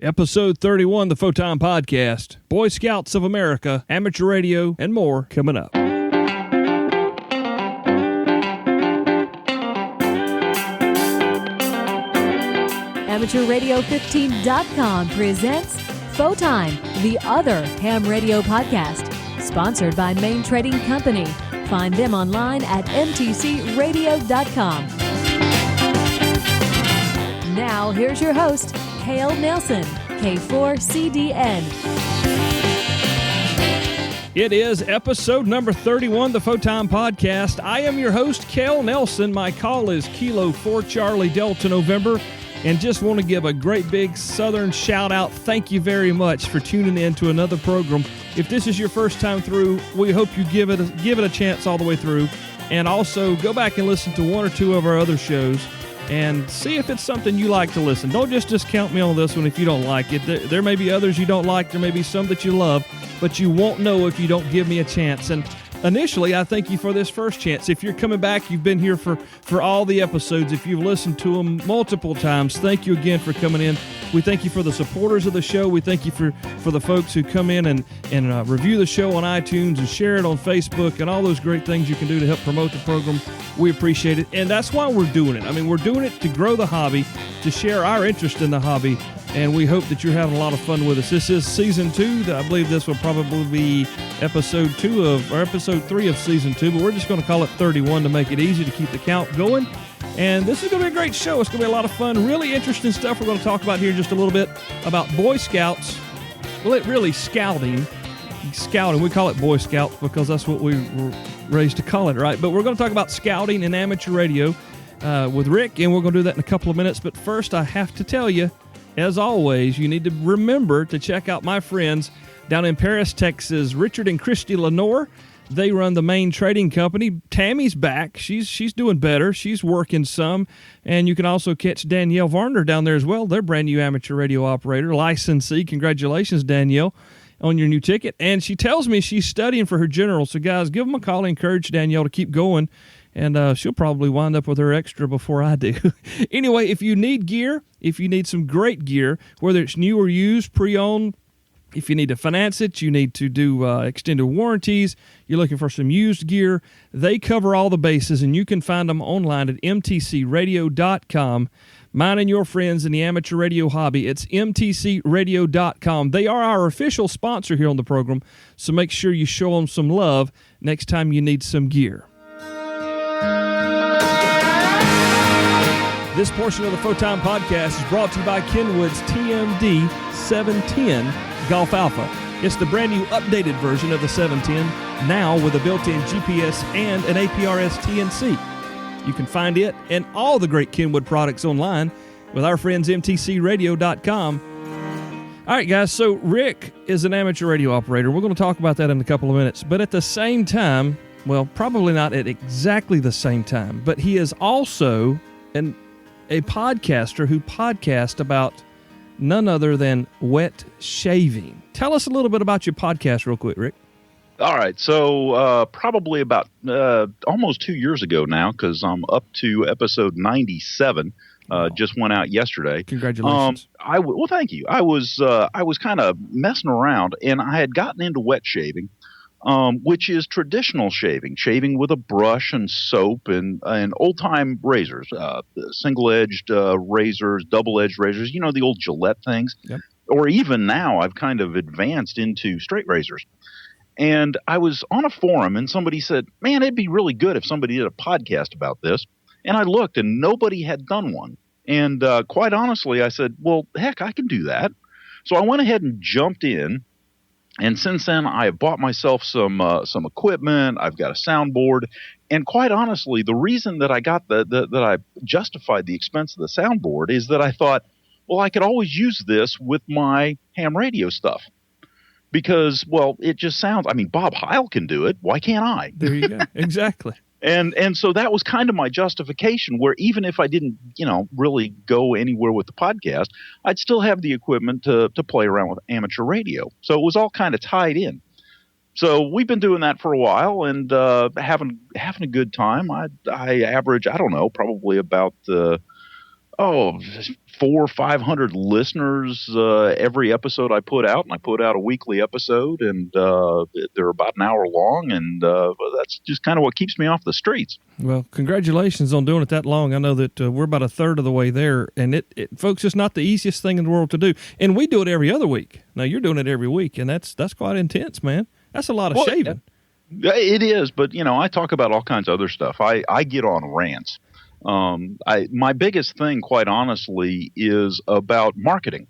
Episode 31, the Photon Podcast, Boy Scouts of America, amateur radio, and more coming up. AmateurRadio15.com presents Photon, the other ham radio podcast, sponsored by Main Trading Company. Find them online at mtcradio.com. Now, here's your host, Cale Nelson, K4CDN. It is episode number 31, the Photon Podcast. I am your host, Cale Nelson. My call is Kilo 4 Charlie Delta November, and just want to give a great big Southern shout out. Thank you very much for tuning in to another program. If this is your first time through, we hope you give it a chance all the way through, and also go back and listen to one or two of our other shows and see if it's something you like to listen. Don't just discount me on this one if you don't like it. There may be others you don't like. There may be some that you love, but you won't know if you don't give me a chance. And initially, I thank you for this first chance. If you're coming back, you've been here for all the episodes. If you've listened to them multiple times, thank you again for coming in. We thank you for the supporters of the show. We thank you for the folks who come in and review the show on iTunes and share it on Facebook and all those great things you can do to help promote the program. We appreciate it, and that's why we're doing it. I mean, we're doing it to grow the hobby, to share our interest in the hobby, and we hope that you're having a lot of fun with us. This is season 2. I believe this will probably be episode 3 of season 2, but we're just going to call it 31 to make it easy to keep the count going. And this is going to be a great show. It's going to be a lot of fun, really interesting stuff we're going to talk about here in just a little bit about Boy Scouts. Well, it really scouting. We call it Boy Scouts because that's what we were raised to call it, right? But we're going to talk about scouting and amateur radio with Rick, and we're going to do that in a couple of minutes. But first, I have to tell you, as always, you need to remember to check out my friends down in Paris, Texas, Richard and Christy Lenore. They run the Main Trading Company. Tammy's back. She's doing better. She's working some. And you can also catch Danielle Varner down there as well. They're brand new amateur radio operator, licensee. Congratulations, Danielle, on your new ticket. And she tells me she's studying for her general. So, guys, give them a call and encourage Danielle to keep going. And she'll probably wind up with her extra before I do. Anyway, if you need gear, if you need some great gear, whether it's new or used, pre-owned, if you need to finance it, you need to do extended warranties, you're looking for some used gear, they cover all the bases, and you can find them online at mtcradio.com. Mine and your friends in the amateur radio hobby, it's mtcradio.com. They are our official sponsor here on the program, so make sure you show them some love next time you need some gear. This portion of the Photon Podcast is brought to you by Kenwood's TMD 710 Golf Alpha. It's the brand new updated version of the 710, now with a built-in GPS and an APRS TNC. You can find it and all the great Kenwood products online with our friends mtcradio.com. All right, guys, so Rick is an amateur radio operator. We're going to talk about that in a couple of minutes. But at the same time, well, probably not at exactly the same time, but he is also a podcaster who podcasts about none other than wet shaving. Tell us a little bit about your podcast real quick, Rick. All right. So probably about almost 2 years ago now, because I'm up to episode 97. Just went out yesterday. Congratulations. Well, thank you. I was kind of messing around, and I had gotten into wet shaving, which is traditional shaving with a brush and soap and old-time razors, single-edged razors, double-edged razors, the old Gillette things. Yep. Or even now, I've kind of advanced into straight razors. And I was on a forum, and somebody said, man, it'd be really good if somebody did a podcast about this. And I looked, and nobody had done one. And quite honestly, I said, well, heck, I can do that. So I went ahead and jumped in. And since then, I have bought myself some equipment. I've got a soundboard, and quite honestly, the reason that I got that I justified the expense of the soundboard is that I thought, well, I could always use this with my ham radio stuff because, well, it just sounds. I mean, Bob Heil can do it. Why can't I? There you go. Exactly. And so that was kind of my justification, where even if I didn't, really go anywhere with the podcast, I'd still have the equipment to play around with amateur radio. So it was all kind of tied in. So we've been doing that for a while and having a good time. I average, I don't know, probably about oh, 400 or 500 listeners every episode I put out, and I put out a weekly episode, and they're about an hour long, and that's just kind of what keeps me off the streets. Well, congratulations on doing it that long. I know that we're about a third of the way there, and folks, it's not the easiest thing in the world to do, and we do it every other week. Now you're doing it every week, and that's quite intense, man. That's a lot of shaving. It is, but I talk about all kinds of other stuff. I get on rants. My biggest thing, quite honestly, is about marketing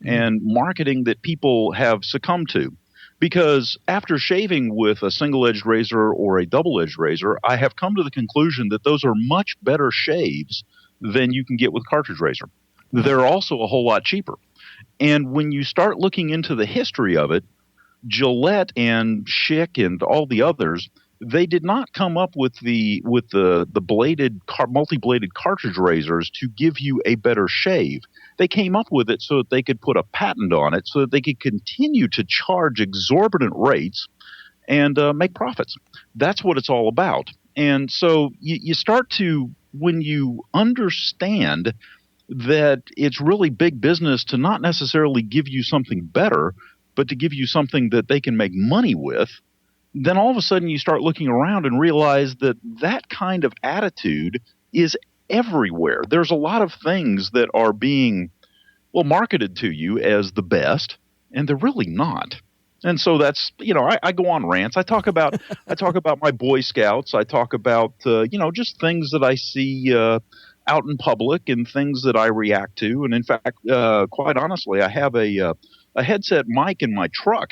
and marketing that people have succumbed to. Because after shaving with a single-edged razor or a double-edged razor, I have come to the conclusion that those are much better shaves than you can get with cartridge razor. They're also a whole lot cheaper. And when you start looking into the history of it, Gillette and Schick and all the others, they did not come up with the bladed multi-bladed cartridge razors to give you a better shave. They came up with it so that they could put a patent on it, so that they could continue to charge exorbitant rates and make profits. That's what it's all about. And so you start to, when you understand that it's really big business to not necessarily give you something better, but to give you something that they can make money with, then all of a sudden you start looking around and realize that that kind of attitude is everywhere. There's a lot of things that are being, marketed to you as the best, and they're really not. And so that's, I go on rants. I talk about my Boy Scouts. I talk about, just things that I see out in public and things that I react to. And in fact, quite honestly, I have a headset mic in my truck.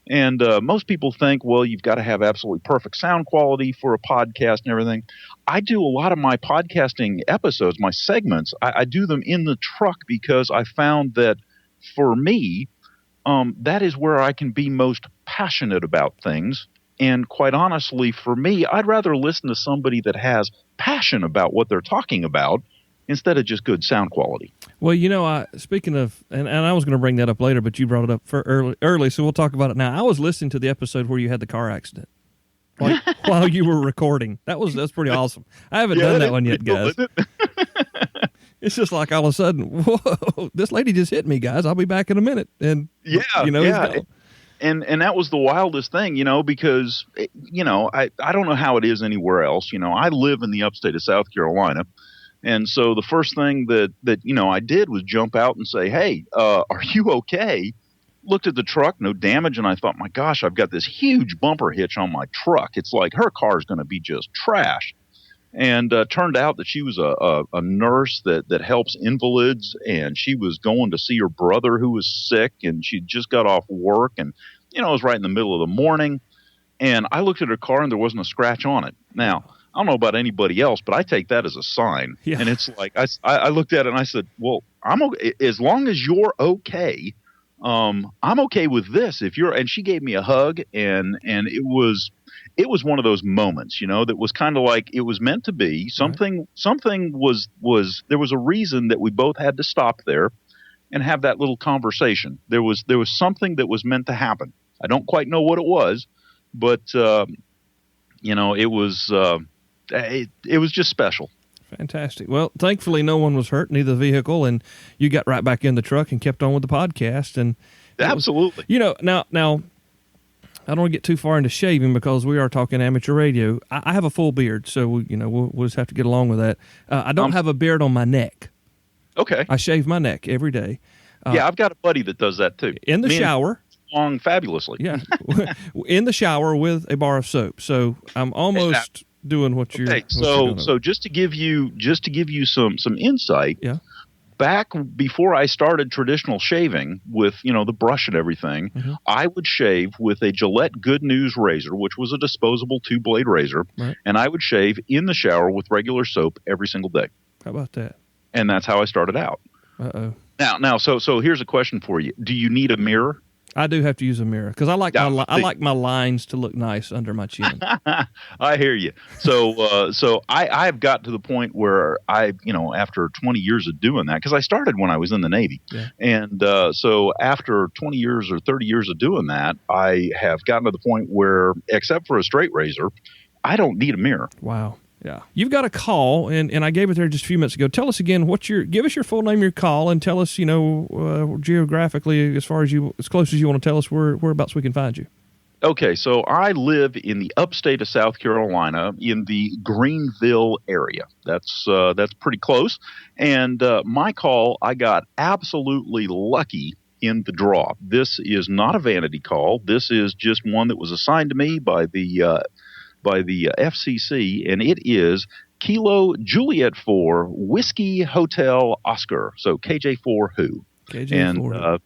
And most people think, well, you've got to have absolutely perfect sound quality for a podcast and everything. I do a lot of my podcasting episodes, my segments, I do them in the truck because I found that for me, that is where I can be most passionate about things. And quite honestly, for me, I'd rather listen to somebody that has passion about what they're talking about instead of just good sound quality. Well, speaking of, and I was going to bring that up later, but you brought it up for early, so we'll talk about it now. I was listening to the episode where you had the car accident while you were recording. That's pretty awesome. I haven't done that one yet, guys. It's just like all of a sudden, whoa, this lady just hit me, guys. I'll be back in a minute. And he's gone. And that was the wildest thing, because, I don't know how it is anywhere else. I live in the upstate of South Carolina. And so the first thing that I did was jump out and say, hey, are you okay? Looked at the truck, no damage. And I thought, my gosh, I've got this huge bumper hitch on my truck. It's like her car is going to be just trash. And turned out that she was a nurse that helps invalids. And she was going to see her brother who was sick. And she just got off work. And, it was right in the middle of the morning. And I looked at her car and there wasn't a scratch on it. Now, I don't know about anybody else, but I take that as a sign. Yeah. And it's like, I looked at it and I said, well, I'm okay. As long as you're okay, I'm okay with this. And she gave me a hug and it was one of those moments, that was kind of like it was meant to be. Something was there was a reason that we both had to stop there and have that little conversation. There was something that was meant to happen. I don't quite know what it was, but, it was, it was just special. Fantastic. Well, thankfully no one was hurt, neither the vehicle, and you got right back in the truck and kept on with the podcast. And absolutely. Now I don't want to get too far into shaving because we are talking amateur radio. I have a full beard, so we'll just have to get along with that. I don't have a beard on my neck. Okay. I shave my neck every day. Yeah, I've got a buddy that does that too. In the shower. Long fabulously. Yeah. In the shower with a bar of soap. So I'm almost doing what you're doing. So just to give you some insight. Yeah. Back before I started traditional shaving with, the brush and everything, mm-hmm. I would shave with a Gillette Good News razor, which was a disposable 2-blade razor, right. And I would shave in the shower with regular soap every single day. How about that? And that's how I started out. Uh-oh. Now, so here's a question for you. Do you need a mirror? I do have to use a mirror because I like my lines to look nice under my chin. I hear you. So I've got to the point where after 20 years of doing that, because I started when I was in the Navy, yeah. And so after 20 years or 30 years of doing that, I have gotten to the point where, except for a straight razor, I don't need a mirror. Wow. Yeah. You've got a call, and I gave it there just a few minutes ago. Tell us again give us your full name, your call, and tell us, geographically, as close as you want to tell us whereabouts we can find you. Okay, so I live in the upstate of South Carolina in the Greenville area. That's pretty close. And my call, I got absolutely lucky in the draw. This is not a vanity call. This is just one that was assigned to me by the FCC, and it is Kilo Juliet 4 Whiskey Hotel Oscar. So KJ4WHO. KJ4WHO.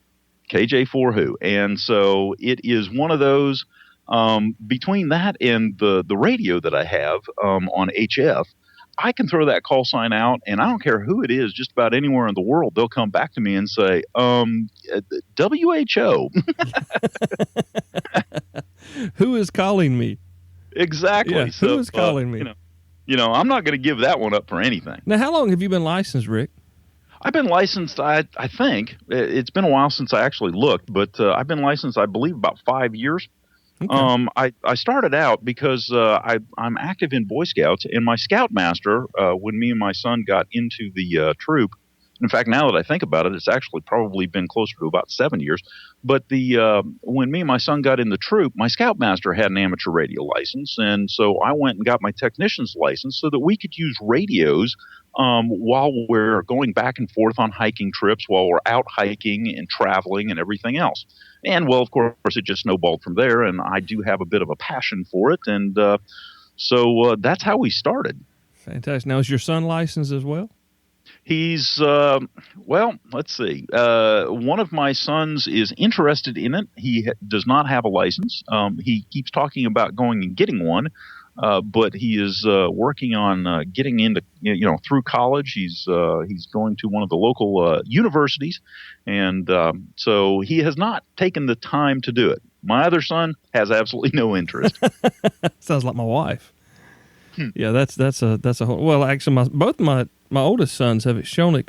KJ4WHO. And so it is one of those, between that and the radio that I have on HF, I can throw that call sign out, and I don't care who it is, just about anywhere in the world, they'll come back to me and say, WHO. Who is calling me? Exactly. Yeah, so, who is calling me? I'm not going to give that one up for anything. Now, how long have you been licensed, Rick? I've been licensed, I think. It's been a while since I actually looked, but I've been licensed, I believe, about 5 years. Okay. I started out because I'm active in Boy Scouts, and my Scoutmaster, when me and my son got into the troop, in fact, now that I think about it, it's actually probably been closer to about 7 years. But when me and my son got in the troop, my Scoutmaster had an amateur radio license, and so I went and got my technician's license so that we could use radios while we're going back and forth on hiking trips, while we're out hiking and traveling and everything else. And, well, of course, it just snowballed from there, and I do have a bit of a passion for it, and so that's how we started. Fantastic. Now, is your son licensed as well? He's, let's see. One of my sons is interested in it. He does not have a license. He keeps talking about going and getting one, but he is working on getting into, through college. He's going to one of the local universities, and so he has not taken the time to do it. My other son has absolutely no interest. Sounds like my wife. Yeah, that's a whole. Well, actually, both my oldest sons have shown a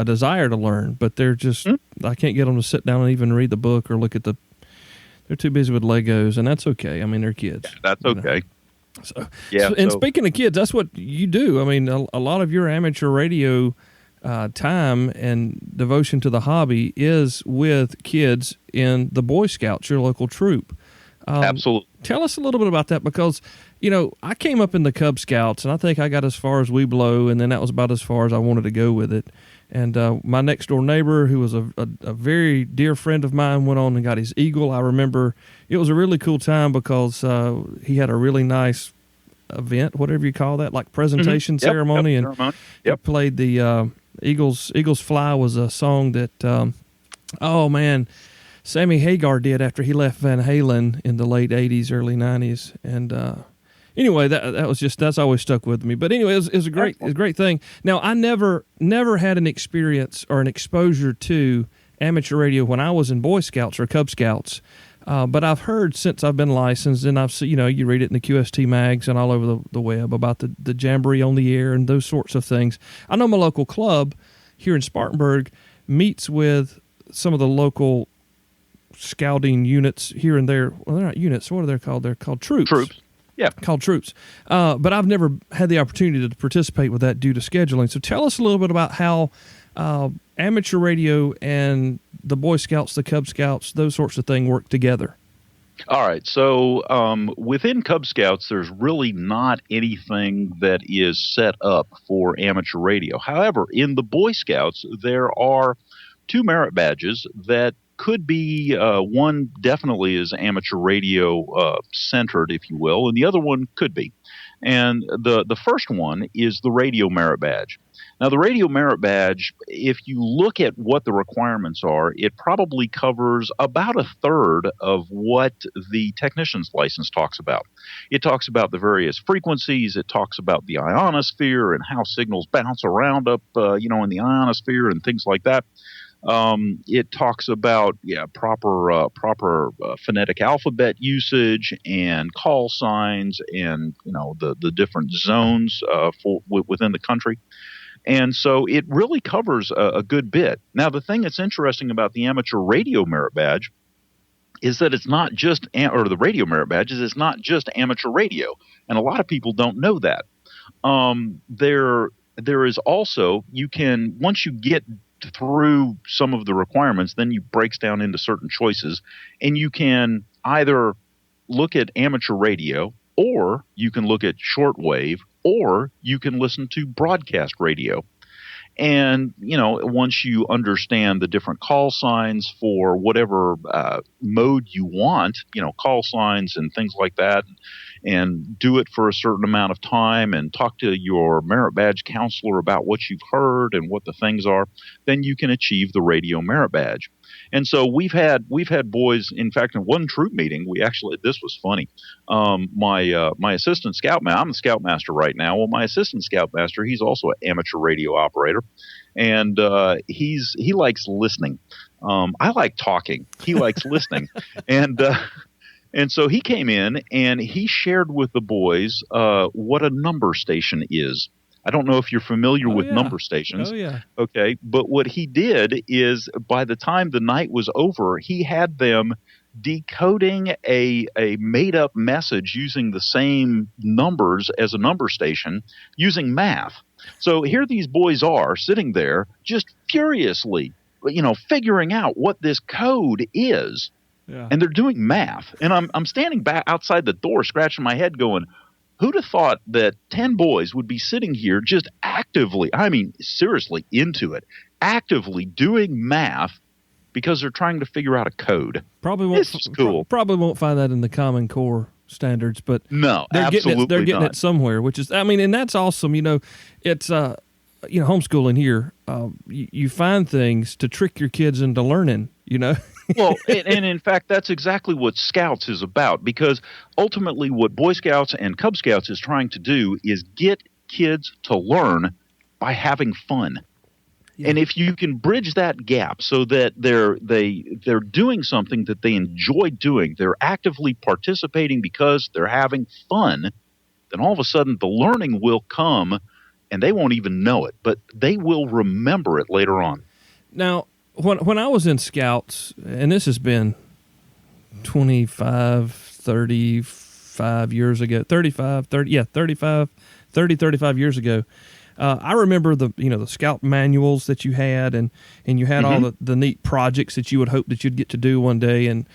desire to learn, but they're just I can't get them to sit down and even read the book or look at the. They're too busy with Legos, and that's okay. I mean, they're kids. Yeah, that's okay. So, speaking of kids, that's what you do. I mean, a lot of your amateur radio time and devotion to the hobby is with kids in the Boy Scouts, your local troop. Absolutely. Tell us a little bit about that because, I came up in the Cub Scouts, and I think I got as far as We Blow, and then that was about as far as I wanted to go with it. And my next-door neighbor, who was a very dear friend of mine, went on and got his Eagle. I remember it was a really cool time because he had a really nice event, whatever you call that, like presentation ceremony, and he played the Eagles Fly was a song that, Sammy Hagar did after he left Van Halen in the late 80s, early 90s. And anyway, that's always stuck with me. But anyway, it was a great thing. Now, I never had an experience or an exposure to amateur radio when I was in Boy Scouts or Cub Scouts. But I've heard since I've been licensed, and I've seen, you read it in the QST mags and all over the web about the Jamboree on the air and those sorts of things. I know my local club here in Spartanburg meets with some of the local scouting units here and there. Well, they're not units. What are they called? They're called troops. Troops. Yeah. Called troops. But I've never had the opportunity to participate with that due to scheduling. So tell us a little bit about how amateur radio and the Boy Scouts, the Cub Scouts, those sorts of things work together. All right. So within Cub Scouts, there's really not anything that is set up for amateur radio. However, in the Boy Scouts, there are 2 merit badges that could be one definitely is amateur radio centered, if you will, and the other one could be. And the first one is the radio merit badge. Now, the radio merit badge, if you look at what the requirements are, it probably covers about a third of what the technician's license talks about. It talks about the various frequencies. It talks about the ionosphere and how signals bounce around up, in the ionosphere and things like that. It talks about proper phonetic alphabet usage and call signs and the different zones within the country. And so it really covers a good bit. Now, the thing that's interesting about the amateur radio merit badge is that it's not just, or the radio merit badges, it's not just amateur radio. And a lot of people don't know that. There is also, you can, once you get through some of the requirements, then you breaks down into certain choices, and you can either look at amateur radio, or you can look at shortwave, or you can listen to broadcast radio. And, once you understand the different call signs for whatever mode you want, call signs and things like that, and do it for a certain amount of time and talk to your merit badge counselor about what you've heard and what the things are, then you can achieve the radio merit badge. And so we've had boys. In fact, in one troop meeting, this was funny. My assistant scoutmaster, I'm the scoutmaster right now. Well, my assistant scoutmaster, he's also an amateur radio operator, and he likes listening. I like talking. He likes listening, and so he came in and he shared with the boys what a number station is. I don't know if you're familiar with number stations. Oh, yeah. Okay. But what he did is, by the time the night was over, he had them decoding a made-up message using the same numbers as a number station using math. So here these boys are sitting there just furiously, figuring out what this code is. Yeah. And they're doing math. And I'm standing back outside the door scratching my head going, who'd have thought that 10 boys would be sitting here just actively, seriously into it, actively doing math because they're trying to figure out a code? Probably won't. This is cool. Probably won't find that in the Common Core standards, but no, they're getting not. it somewhere, which is, and that's awesome. It's homeschooling here. You find things to trick your kids into learning. Well, and in fact, that's exactly what Scouts is about, because ultimately what Boy Scouts and Cub Scouts is trying to do is get kids to learn by having fun. Yeah. And if you can bridge that gap so that they're doing something that they enjoy doing, they're actively participating because they're having fun, then all of a sudden the learning will come, and they won't even know it, but they will remember it later on. Now, when I was in Scouts, and this has been 35 years ago, 35 years ago, I remember the Scout manuals that you had, and you had all the neat projects that you would hope that you'd get to do one day, and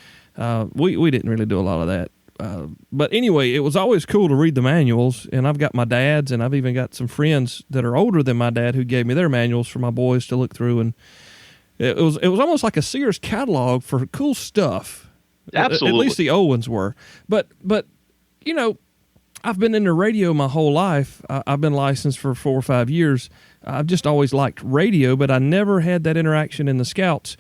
we didn't really do a lot of that. But anyway, it was always cool to read the manuals, and I've got my dad's, and I've even got some friends that are older than my dad who gave me their manuals for my boys to look through, and it was almost like a Sears catalog for cool stuff. Absolutely. At least the old ones were. But I've been into radio my whole life. I've been licensed for 4 or 5 years. I've just always liked radio, but I never had that interaction in the Scouts.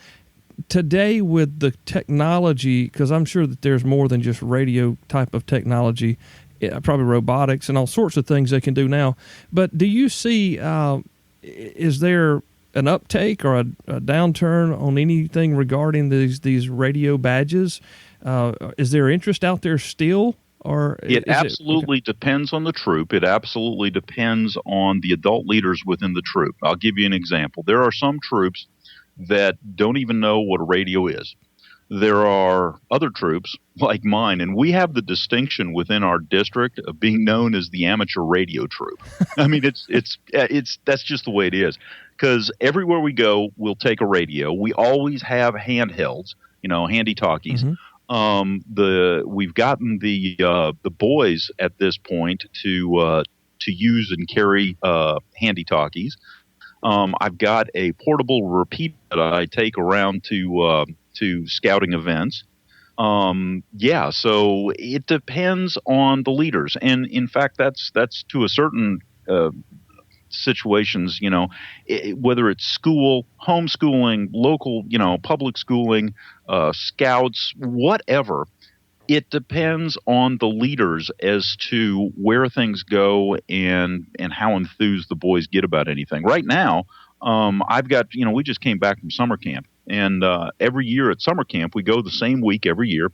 Today with the technology, because I'm sure that there's more than just radio type of technology, probably robotics and all sorts of things they can do now. But do you see, is there an uptake or a downturn on anything regarding these radio badges? Is there interest out there still? Or it absolutely depends on the troop. It absolutely depends on the adult leaders within the troop. I'll give you an example. There are some troops that don't even know what a radio is. There are other troops like mine, and we have the distinction within our district of being known as the amateur radio troop. That's just the way it is. Because everywhere we go, we'll take a radio. We always have handhelds, handy talkies. Mm-hmm. We've gotten the boys at this point to use and carry handy talkies. I've got a portable repeater that I take around to scouting events. So it depends on the leaders, and in fact, that's to a certain situations, whether it's school, homeschooling, local, public schooling, scouts, whatever. It depends on the leaders as to where things go and how enthused the boys get about anything. Right now, I've got, we just came back from summer camp, and every year at summer camp, we go the same week every year.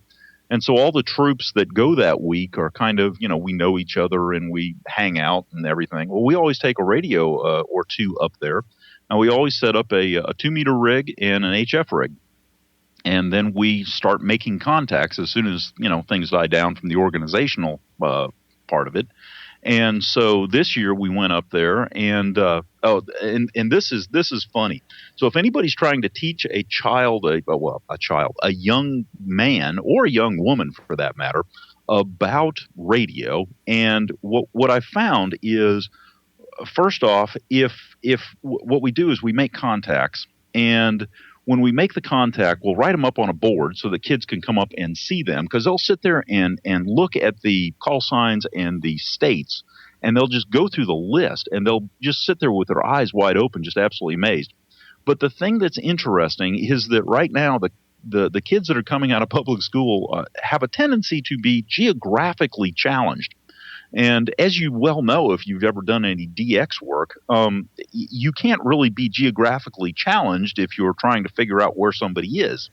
And so all the troops that go that week are kind of, we know each other and we hang out and everything. Well, we always take a radio or two up there, and we always set up a 2-meter rig and an HF rig. And then we start making contacts as soon as, things die down from the organizational part of it. And so this year we went up there, and this is funny. So if anybody's trying to teach a young man or a young woman for that matter, about radio, and what I found is, first off, if what we do is we make contacts, and when we make the contact, we'll write them up on a board so that kids can come up and see them, because they'll sit there and look at the call signs and the states, and they'll just go through the list, and they'll just sit there with their eyes wide open, just absolutely amazed. But the thing that's interesting is that right now the kids that are coming out of public school have a tendency to be geographically challenged. And as you well know, if you've ever done any DX work, you can't really be geographically challenged if you're trying to figure out where somebody is.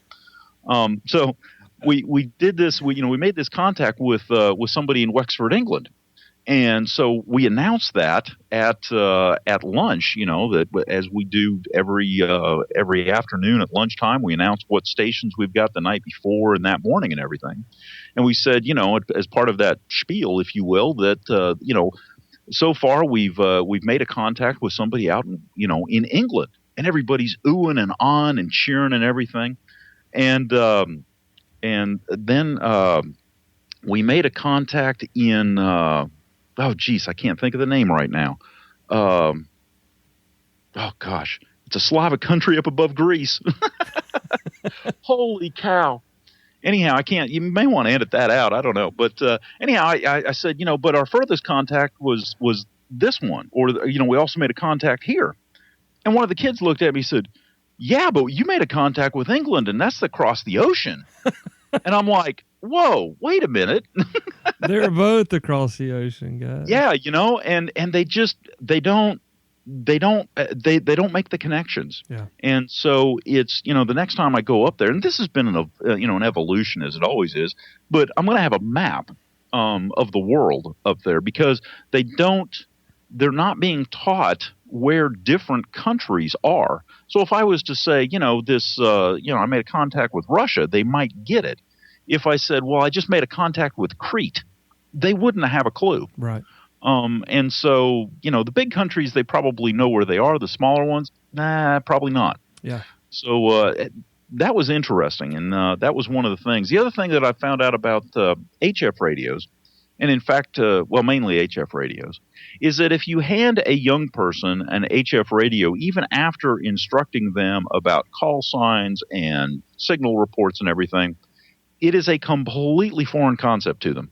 So we did this. We made this contact with somebody in Wexford, England, and so we announced that at lunch. That as we do every afternoon at lunchtime, we announce what stations we've got the night before and that morning and everything. And we said, as part of that spiel, if you will, that so far we've made a contact with somebody out in England, and everybody's oohing and on and cheering and everything. And then we made a contact in I can't think of the name right now. It's a Slavic country up above Greece. Holy cow. Anyhow, I can't. You may want to edit that out. I don't know. But anyhow, I said, but our furthest contact was this one, or we also made a contact here. And one of the kids looked at me and said, "Yeah, but you made a contact with England, and that's across the ocean." And I'm like, "Whoa, wait a minute." They're both across the ocean, guys. Yeah, and they don't make the connections. Yeah. And so it's, the next time I go up there, and this has been an evolution, as it always is, but I'm going to have a map of the world up there, because they're not being taught where different countries are. So if I was to say, I made a contact with Russia, they might get it. If I said, well, I just made a contact with Crete, they wouldn't have a clue. Right. And so, the big countries, they probably know where they are. The smaller ones, probably not. Yeah. So that was interesting, and that was one of the things. The other thing that I found out about HF radios, and in fact, mainly HF radios, is that if you hand a young person an HF radio, even after instructing them about call signs and signal reports and everything, it is a completely foreign concept to them.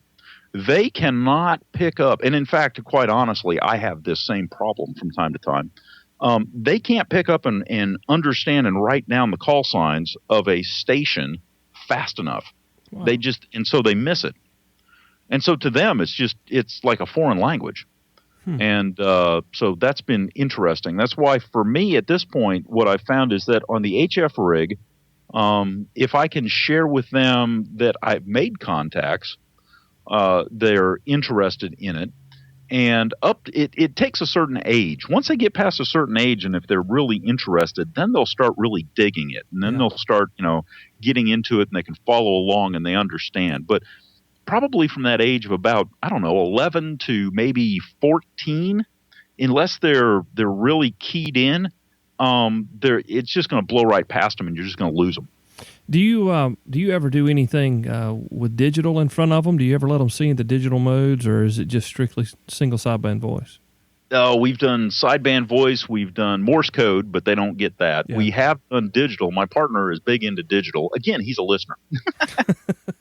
They cannot pick up, and in fact, quite honestly, I have this same problem from time to time. They can't pick up and understand and write down the call signs of a station fast enough. Wow. And so they miss it. And so to them, it's like a foreign language. And so that's been interesting. That's why for me at this point, what I found is that on the HF rig, if I can share with them that I've made contacts, they're interested in it. And it takes a certain age. Once they get past a certain age, and if they're really interested, then they'll start really digging it. And then they'll start, getting into it, and they can follow along and they understand. But probably from that age of about, 11 to maybe 14, unless they're really keyed in, it's just going to blow right past them, and you're just going to lose them. Do you ever do anything with digital in front of them? Do you ever let them see the digital modes, or is it just strictly single sideband voice? We've done sideband voice. We've done Morse code, but they don't get that. Yeah. We have done digital. My partner is big into digital. Again, he's a listener.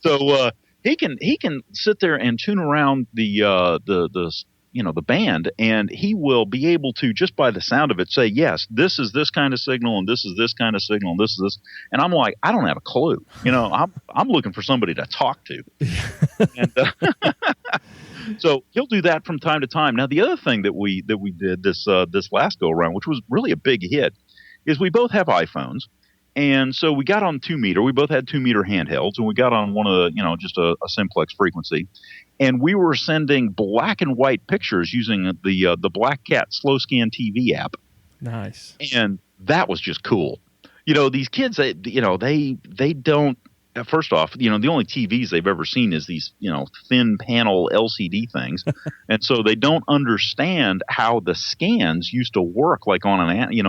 So he can sit there and tune around the band, and he will be able to, just by the sound of it, say, yes, this is this kind of signal, and this is this kind of signal, and this is this. And I'm like, I don't have a clue. I'm looking for somebody to talk to. And, so he'll do that from time to time. Now, the other thing that we did this last go around, which was really a big hit, is we both have iPhones. And so we got on 2-meter. We both had 2-meter handhelds, and we got on one of the, just a simplex frequency. And we were sending black and white pictures using the Black Cat Slow Scan TV app. Nice. And that was just cool. these kids, they don't. First off, the only TVs they've ever seen is these, thin panel LCD things. And so they don't understand how the scans used to work like on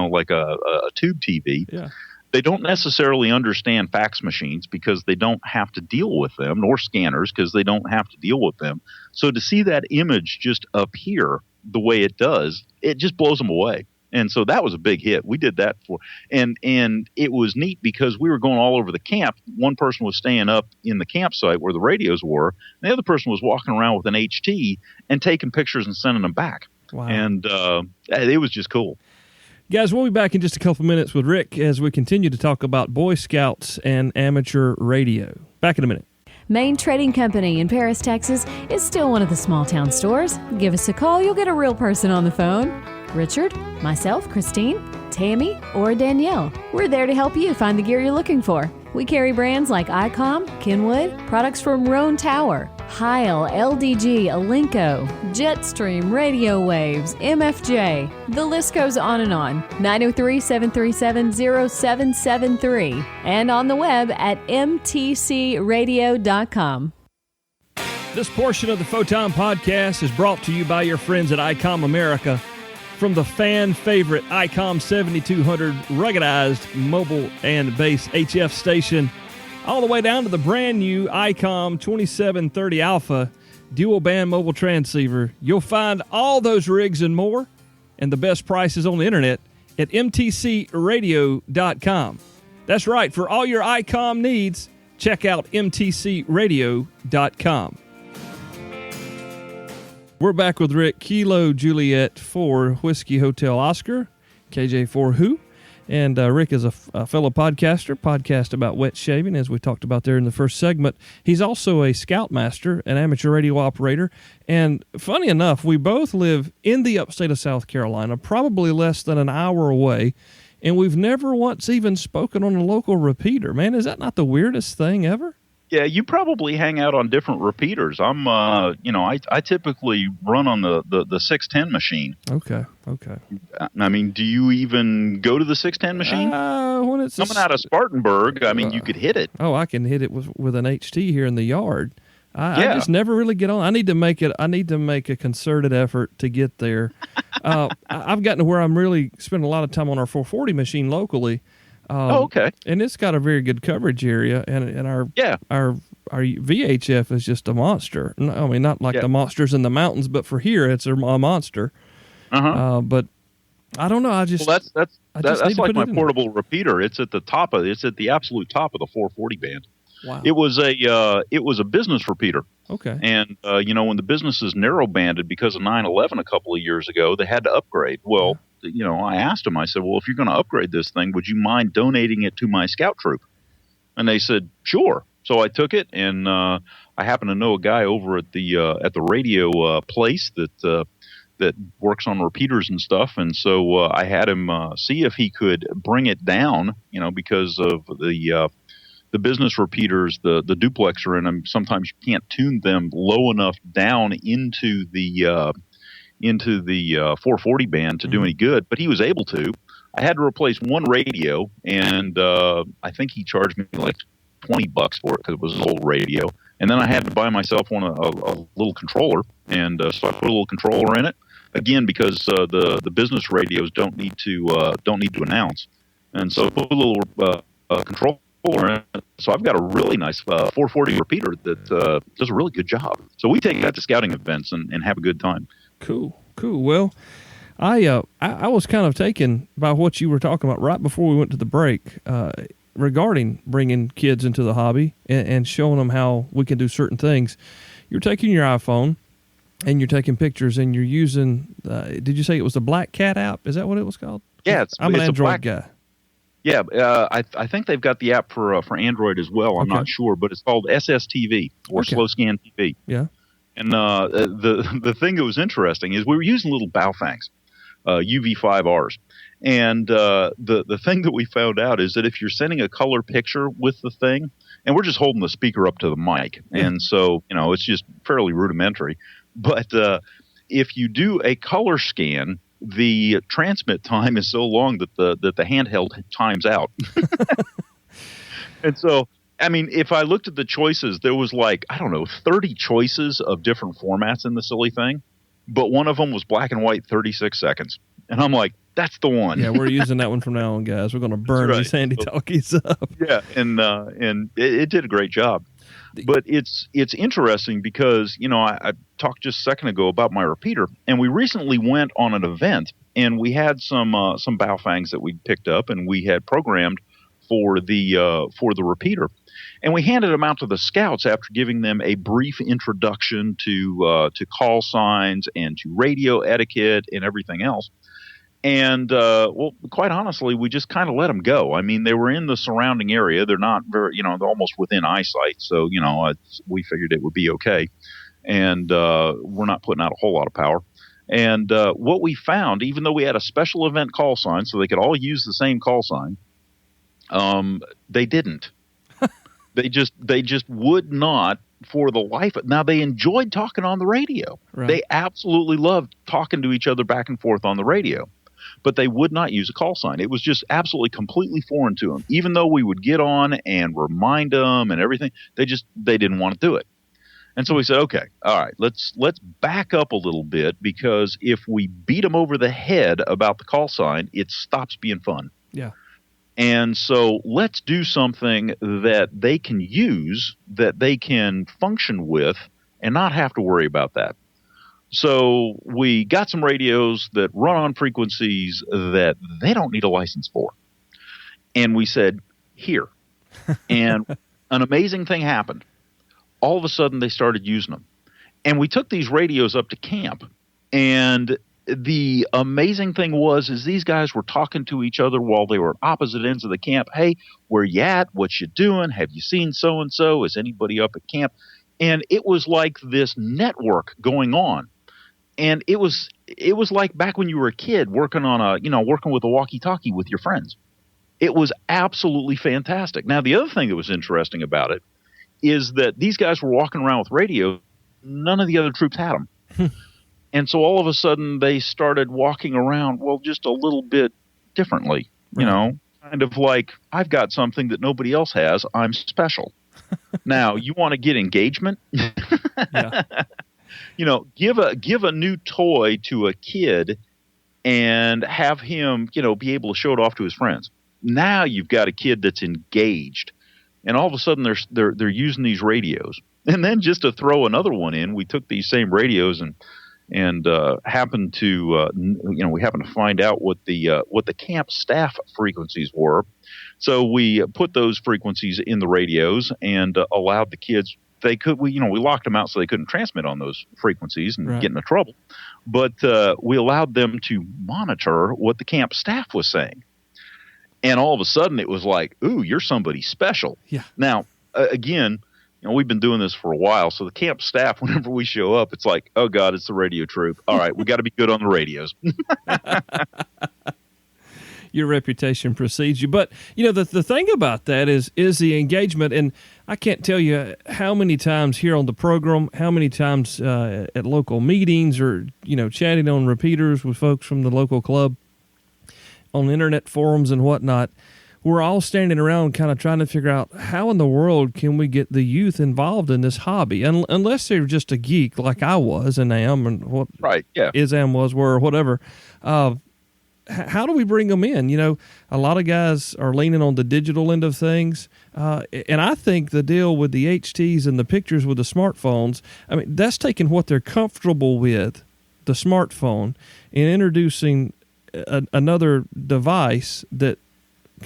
like a tube TV. Yeah. They don't necessarily understand fax machines because they don't have to deal with them, nor scanners because they don't have to deal with them. So to see that image just appear the way it does, it just blows them away. And so that was a big hit. We did that and it was neat because we were going all over the camp. One person was staying up in the campsite where the radios were, and the other person was walking around with an HT and taking pictures and sending them back. Wow. And it was just cool. Guys, we'll be back in just a couple minutes with Rick as we continue to talk about Boy Scouts and amateur radio. Back in a minute. Main Trading Company in Paris, Texas is still one of the small town stores. Give us a call, you'll get a real person on the phone. Richard, myself, Christine, Tammy, or Danielle. We're there to help you find the gear you're looking for. We carry brands like ICOM, Kenwood, products from Roan Tower, Heil, LDG, Alinco, Jetstream, Radio Waves, MFJ. The list goes on and on. 903-737-0773 and on the web at mtcradio.com. This portion of the Photon Podcast is brought to you by your friends at ICOM America. From the fan favorite ICOM 7200 ruggedized mobile and base HF station, all the way down to the brand new ICOM 2730 Alpha dual band mobile transceiver, you'll find all those rigs and more, and the best prices on the internet at mtcradio.com. That's right, for all your ICOM needs, check out mtcradio.com. We're back with Rick, Kilo Juliet 4 Whiskey Hotel Oscar, KJ4WHO. And Rick is a fellow podcast about wet shaving, as we talked about there in the first segment. He's also a scoutmaster, an amateur radio operator. And funny enough, we both live in the upstate of South Carolina, probably less than an hour away. And we've never once even spoken on a local repeater. Man, is that not the weirdest thing ever? Yeah, you probably hang out on different repeaters. I typically run on the 610 machine. Okay. I mean, do you even go to the 610 machine? When it's coming out of Spartanburg, I mean, you could hit it. Oh, I can hit it with an HT here in the yard. I just never really get on. I need to make a concerted effort to get there. I've gotten to where I'm really spending a lot of time on our 440 machine locally. Okay. And it's got a very good coverage area, and our VHF is just a monster. I mean, not like the monsters in the mountains, but for here, it's a monster. But I don't know. That's like my portable repeater. It's at the absolute top of the 440 band. Wow. It was a business repeater. Okay. And when the businesses narrow banded because of 9/11 a couple of years ago, they had to upgrade. Well. I asked them, I said, well, if you're going to upgrade this thing, would you mind donating it to my scout troop? And they said, sure. So I took it, and I happen to know a guy over at the radio place that works on repeaters and stuff. And so I had him see if he could bring it down, because of the business repeaters, the duplexer in them, sometimes you can't tune them low enough down into the 440 band to do any good, but he was able to. I had to replace one radio, and I think he charged me like $20 for it because it was an old radio. And then I had to buy myself a little controller, and so I put a little controller in it again because the business radios don't need to announce, and so I put a little controller in it. So I've got a really nice 440 repeater that does a really good job. So we take that to scouting events and have a good time. Cool. Well, I was kind of taken by what you were talking about right before we went to the break regarding bringing kids into the hobby and showing them how we can do certain things. You're taking your iPhone and you're taking pictures and you're using, did you say it was the Black Cat app? Is that what it was called? Yeah, I'm an Android guy. Yeah, I think they've got the app for Android as well. I'm not sure, but it's called SSTV or Slow Scan TV. Yeah. And the thing that was interesting is we were using little Baofangs, UV5Rs. And the thing that we found out is that if you're sending a color picture with the thing, and we're just holding the speaker up to the mic, and so, it's just fairly rudimentary. But if you do a color scan the transmit time is so long that the handheld times out. And so, I mean, if I looked at the choices, there was like, I don't know, 30 choices of different formats in the silly thing, but one of them was black and white, 36 seconds. And I'm like, that's the one. Yeah, we're using that one from now on, guys. We're going to burn these handy talkies up. Yeah, and it did a great job. But it's interesting because, I talked just a second ago about my repeater, and we recently went on an event, and we had some Baofangs that we picked up, and we had programmed for the repeater, and we handed them out to the scouts after giving them a brief introduction to call signs and to radio etiquette and everything else. And, well, quite honestly, we just kind of let them go. I mean, they were in the surrounding area. They're not very, they're almost within eyesight. So, we figured it would be okay. And we're not putting out a whole lot of power. And what we found, even though we had a special event call sign so they could all use the same call sign, they didn't. They just would not for the life of. Now, they enjoyed talking on the radio. Right. They absolutely loved talking to each other back and forth on the radio. But they would not use a call sign. It was just absolutely completely foreign to them. Even though we would get on and remind them and everything, they didn't want to do it. And so we said, okay, all right, let's back up a little bit, because if we beat them over the head about the call sign, it stops being fun. Yeah. And so let's do something that they can use, that they can function with, and not have to worry about that. So we got some radios that run on frequencies that they don't need a license for. And we said, here. And an amazing thing happened. All of a sudden, they started using them. And we took these radios up to camp. And the amazing thing is these guys were talking to each other while they were at opposite ends of the camp. Hey, where you at? What you doing? Have you seen so-and-so? Is anybody up at camp? And it was like this network going on. And it was like back when you were a kid working with a walkie-talkie with your friends. It was absolutely fantastic. Now, the other thing that was interesting about it is that these guys were walking around with radios. None of the other troops had them. And so all of a sudden they started walking around, well, just a little bit differently, kind of like, I've got something that nobody else has. I'm special. Now, you want to get engagement? Yeah. Give a new toy to a kid and have him, be able to show it off to his friends. Now you've got a kid that's engaged, and all of a sudden they're using these radios. And then just to throw another one in, we took these same radios and happened to we happened to find out what the camp staff frequencies were. So we put those frequencies in the radios and allowed the kids. We locked them out so they couldn't transmit on those frequencies and get into trouble. But we allowed them to monitor what the camp staff was saying. And all of a sudden it was like, ooh, you're somebody special. Yeah. Now, again, we've been doing this for a while. So the camp staff, whenever we show up, it's like, oh, God, it's the radio troop. All right, we got to be good on the radios. Your reputation precedes you. But, the thing about that is the engagement. And I can't tell you how many times here on the program, how many times at local meetings or, chatting on repeaters with folks from the local club, on internet forums and whatnot, we're all standing around kind of trying to figure out how in the world can we get the youth involved in this hobby, unless they're just a geek like I was and am, and what Isam were, or whatever. How do we bring them in? A lot of guys are leaning on the digital end of things. And I think the deal with the HTs and the pictures with the smartphones, I mean, that's taking what they're comfortable with, the smartphone, and introducing another device that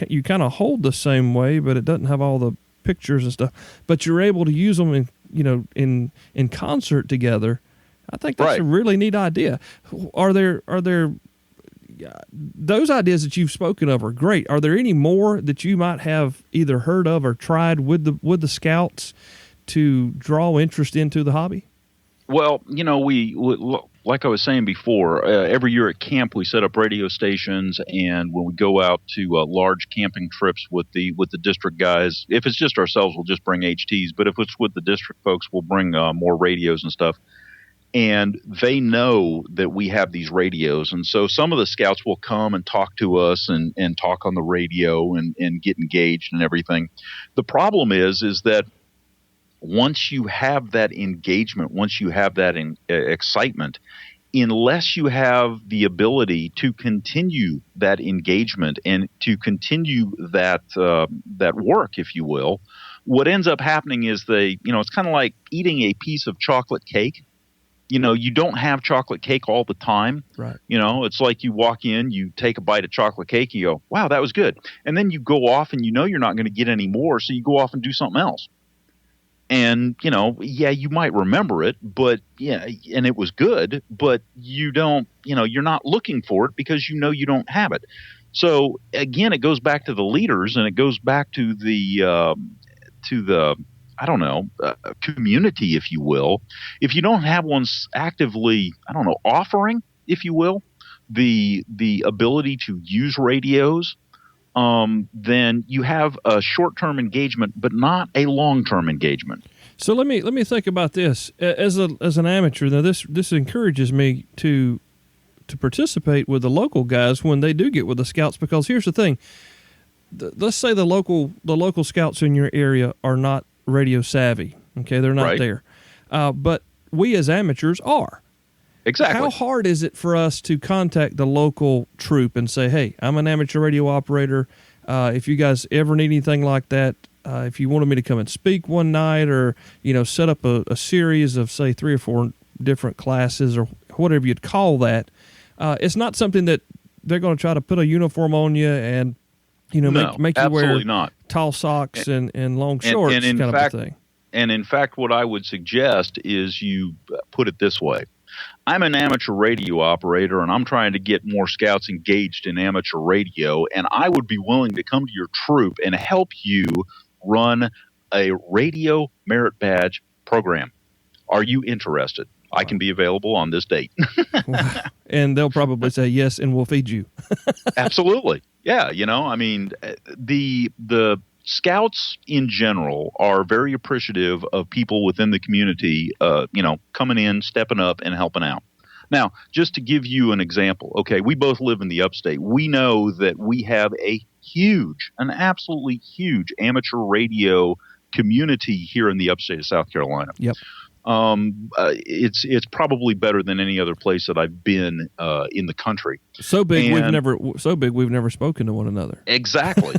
you kind of hold the same way, but it doesn't have all the pictures and stuff. But you're able to use them in concert together. I think that's a really neat idea. Are there those ideas that you've spoken of are great. Are there any more that you might have either heard of or tried with the scouts to draw interest into the hobby? Well, we like I was saying before, every year at camp we set up radio stations, and when we go out to large camping trips with the district guys, if it's just ourselves, we'll just bring HTs. But if it's with the district folks, we'll bring more radios and stuff. and they know that we have these radios. And so some of the scouts will come and talk to us and talk on the radio and get engaged and everything. The problem is that once you have that engagement, once you have that excitement, unless you have the ability to continue that engagement and to continue that work, if you will, what ends up happening is it's kind of like eating a piece of chocolate cake. You don't have chocolate cake all the time. Right. It's like you walk in, you take a bite of chocolate cake, you go, wow, that was good. And then you go off and you're not going to get any more, so you go off and do something else. And, you might remember it, but and it was good, but you don't, you're not looking for it because you don't have it. So again, it goes back to the leaders, and it goes back to the community, if you will. If you don't have one actively, offering, if you will, the ability to use radios, then you have a short-term engagement, but not a long-term engagement. So let me think about this as an amateur. Now this encourages me to participate with the local guys when they do get with the scouts, because here's the thing. Let's say the local scouts in your area are not radio savvy. Okay, they're not there, but we as amateurs are. Exactly. How hard is it for us to contact the local troop and say, hey, I'm an amateur radio operator. If you guys ever need anything like that, if you wanted me to come and speak one night, or, set up a series of, say, 3 or 4 different classes or whatever you'd call that, it's not something that they're going to try to put a uniform on you and, make you wear tall socks and long shorts and kind of a thing. And in fact, what I would suggest is you put it this way. I'm an amateur radio operator, and I'm trying to get more scouts engaged in amateur radio, and I would be willing to come to your troop and help you run a radio merit badge program. Are you interested? I can be available on this date. And they'll probably say yes, and we'll feed you. Absolutely. Yeah, the scouts in general are very appreciative of people within the community, coming in, stepping up, and helping out. Now, just to give you an example, okay, we both live in the upstate. We know that we have an absolutely huge amateur radio community here in the upstate of South Carolina. Yep. It's probably better than any other place that I've been in the country. So big we've never spoken to one another. Exactly.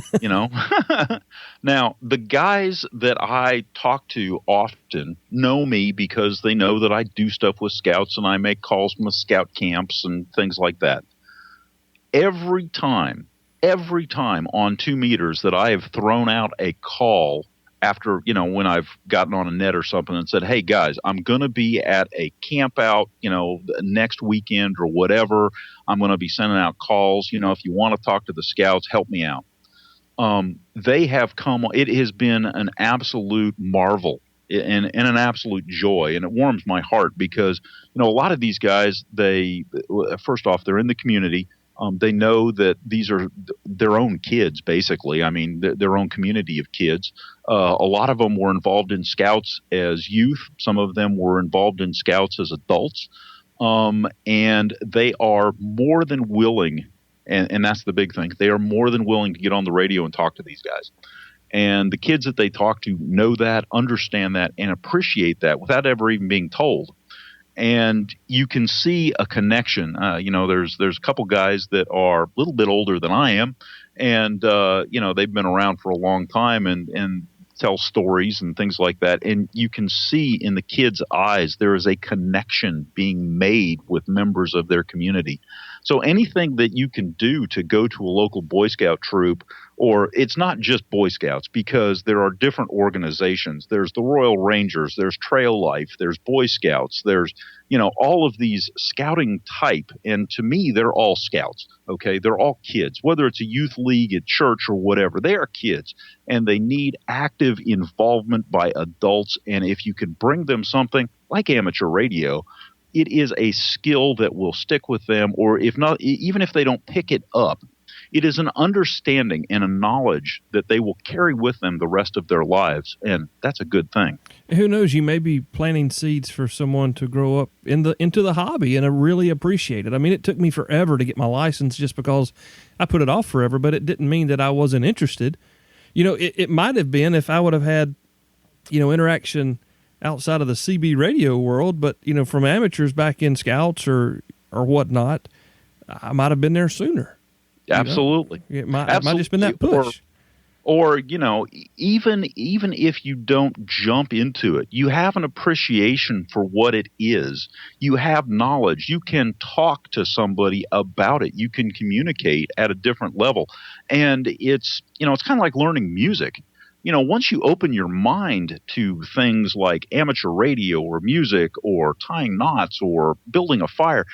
Now, the guys that I talk to often know me because they know that I do stuff with scouts and I make calls from the scout camps and things like that. Every time on 2 meters that I have thrown out a call after, when I've gotten on a net or something and said, hey guys, I'm going to be at a camp out, next weekend or whatever. I'm going to be sending out calls. If you want to talk to the scouts, help me out. They have come. It has been an absolute marvel and an absolute joy. And it warms my heart because, a lot of these guys, first off, they're in the community. They know that these are their own kids, basically. I mean, their own community of kids. A lot of them were involved in scouts as youth. Some of them were involved in scouts as adults. And they are more than willing, and that's the big thing, they are more than willing to get on the radio and talk to these guys. And the kids that they talk to know that, understand that, and appreciate that without ever even being told. And you can see a connection. There's a couple guys that are a little bit older than I am, and they've been around for a long time and tell stories and things like that. And you can see in the kids' eyes there is a connection being made with members of their community. So anything that you can do to go to a local Boy Scout troop, or it's not just Boy Scouts, because there are different organizations. There's the Royal Rangers, there's Trail Life, there's Boy Scouts, there's, all of these scouting type. And to me, they're all scouts. Okay. They're all kids, whether it's a youth league at church or whatever, they are kids and they need active involvement by adults. And if you can bring them something like amateur radio, it is a skill that will stick with them, or if not, even if they don't pick it up, It is an understanding and a knowledge that they will carry with them the rest of their lives, and that's a good thing. Who knows? You may be planting seeds for someone to grow up into the hobby and really appreciate it. I mean, it took me forever to get my license just because I put it off forever, but it didn't mean that I wasn't interested. It might have been if I would have had, interaction outside of the CB radio world, but, from amateurs back in Scouts or whatnot, I might have been there sooner. Absolutely. It might have just been that push. Or even if you don't jump into it, you have an appreciation for what it is. You have knowledge. You can talk to somebody about it. You can communicate at a different level. And it's kind of like learning music. Once you open your mind to things like amateur radio or music or tying knots or building a fire,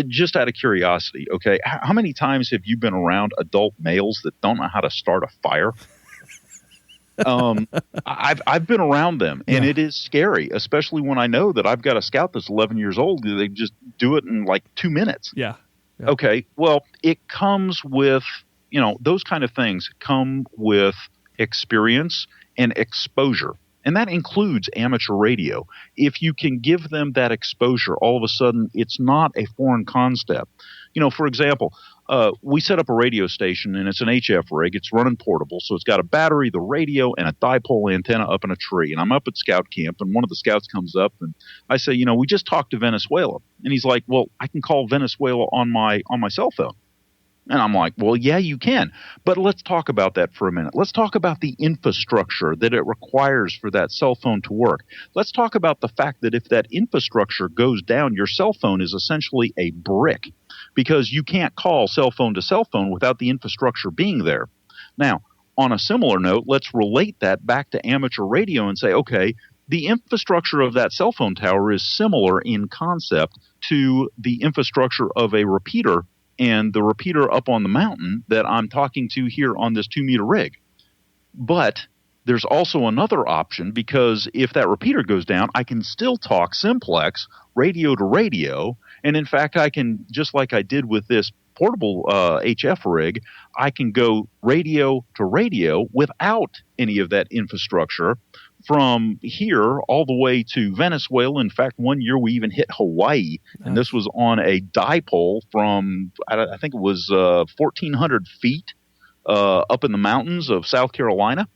just out of curiosity, okay, how many times have you been around adult males that don't know how to start a fire? I've been around them, and it is scary, especially when I know that I've got a scout that's 11 years old. They just do it in like 2 minutes. Yeah. Okay, well, it comes with, those kind of things come with experience and exposure, and that includes amateur radio. If you can give them that exposure, all of a sudden it's not a foreign concept. For example, we set up a radio station, and it's an HF rig. It's running portable, so it's got a battery, the radio, and a dipole antenna up in a tree. And I'm up at scout camp, and one of the scouts comes up, and I say, we just talked to Venezuela. And he's like, well, I can call Venezuela on my cell phone. And I'm like, well, yeah, you can. But let's talk about that for a minute. Let's talk about the infrastructure that it requires for that cell phone to work. Let's talk about the fact that if that infrastructure goes down, your cell phone is essentially a brick, because you can't call cell phone to cell phone without the infrastructure being there. Now, on a similar note, let's relate that back to amateur radio and say, okay, the infrastructure of that cell phone tower is similar in concept to the infrastructure of a repeater and the repeater up on the mountain that I'm talking to here on this 2-meter rig. But there's also another option, because if that repeater goes down, I can still talk simplex, radio to radio. And in fact, I can, just like I did with this portable HF rig, I can go radio to radio without any of that infrastructure from here all the way to Venezuela. In fact, one year we even hit Hawaii, and this was on a dipole from, I think it was 1,400 feet up in the mountains of South Carolina.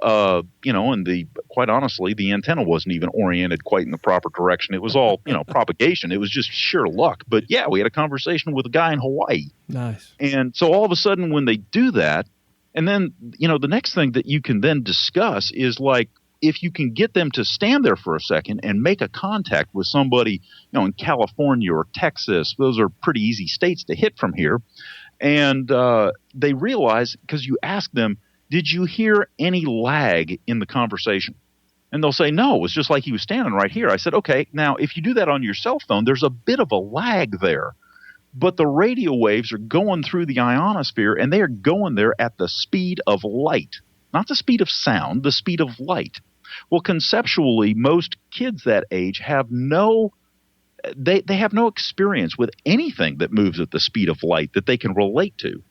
And quite honestly, the antenna wasn't even oriented quite in the proper direction. It was all, propagation. It was just sheer luck. But yeah, we had a conversation with a guy in Hawaii. Nice. And so all of a sudden when they do that, and then, the next thing that you can then discuss is like, if you can get them to stand there for a second and make a contact with somebody, in California or Texas, those are pretty easy states to hit from here. And they realize, because you ask them, did you hear any lag in the conversation? And they'll say, no, it was just like he was standing right here. I said, okay, now if you do that on your cell phone, there's a bit of a lag there. But the radio waves are going through the ionosphere, and they are going there at the speed of light. Not the speed of sound, the speed of light. Well, conceptually, most kids that age have they have no experience with anything that moves at the speed of light that they can relate to.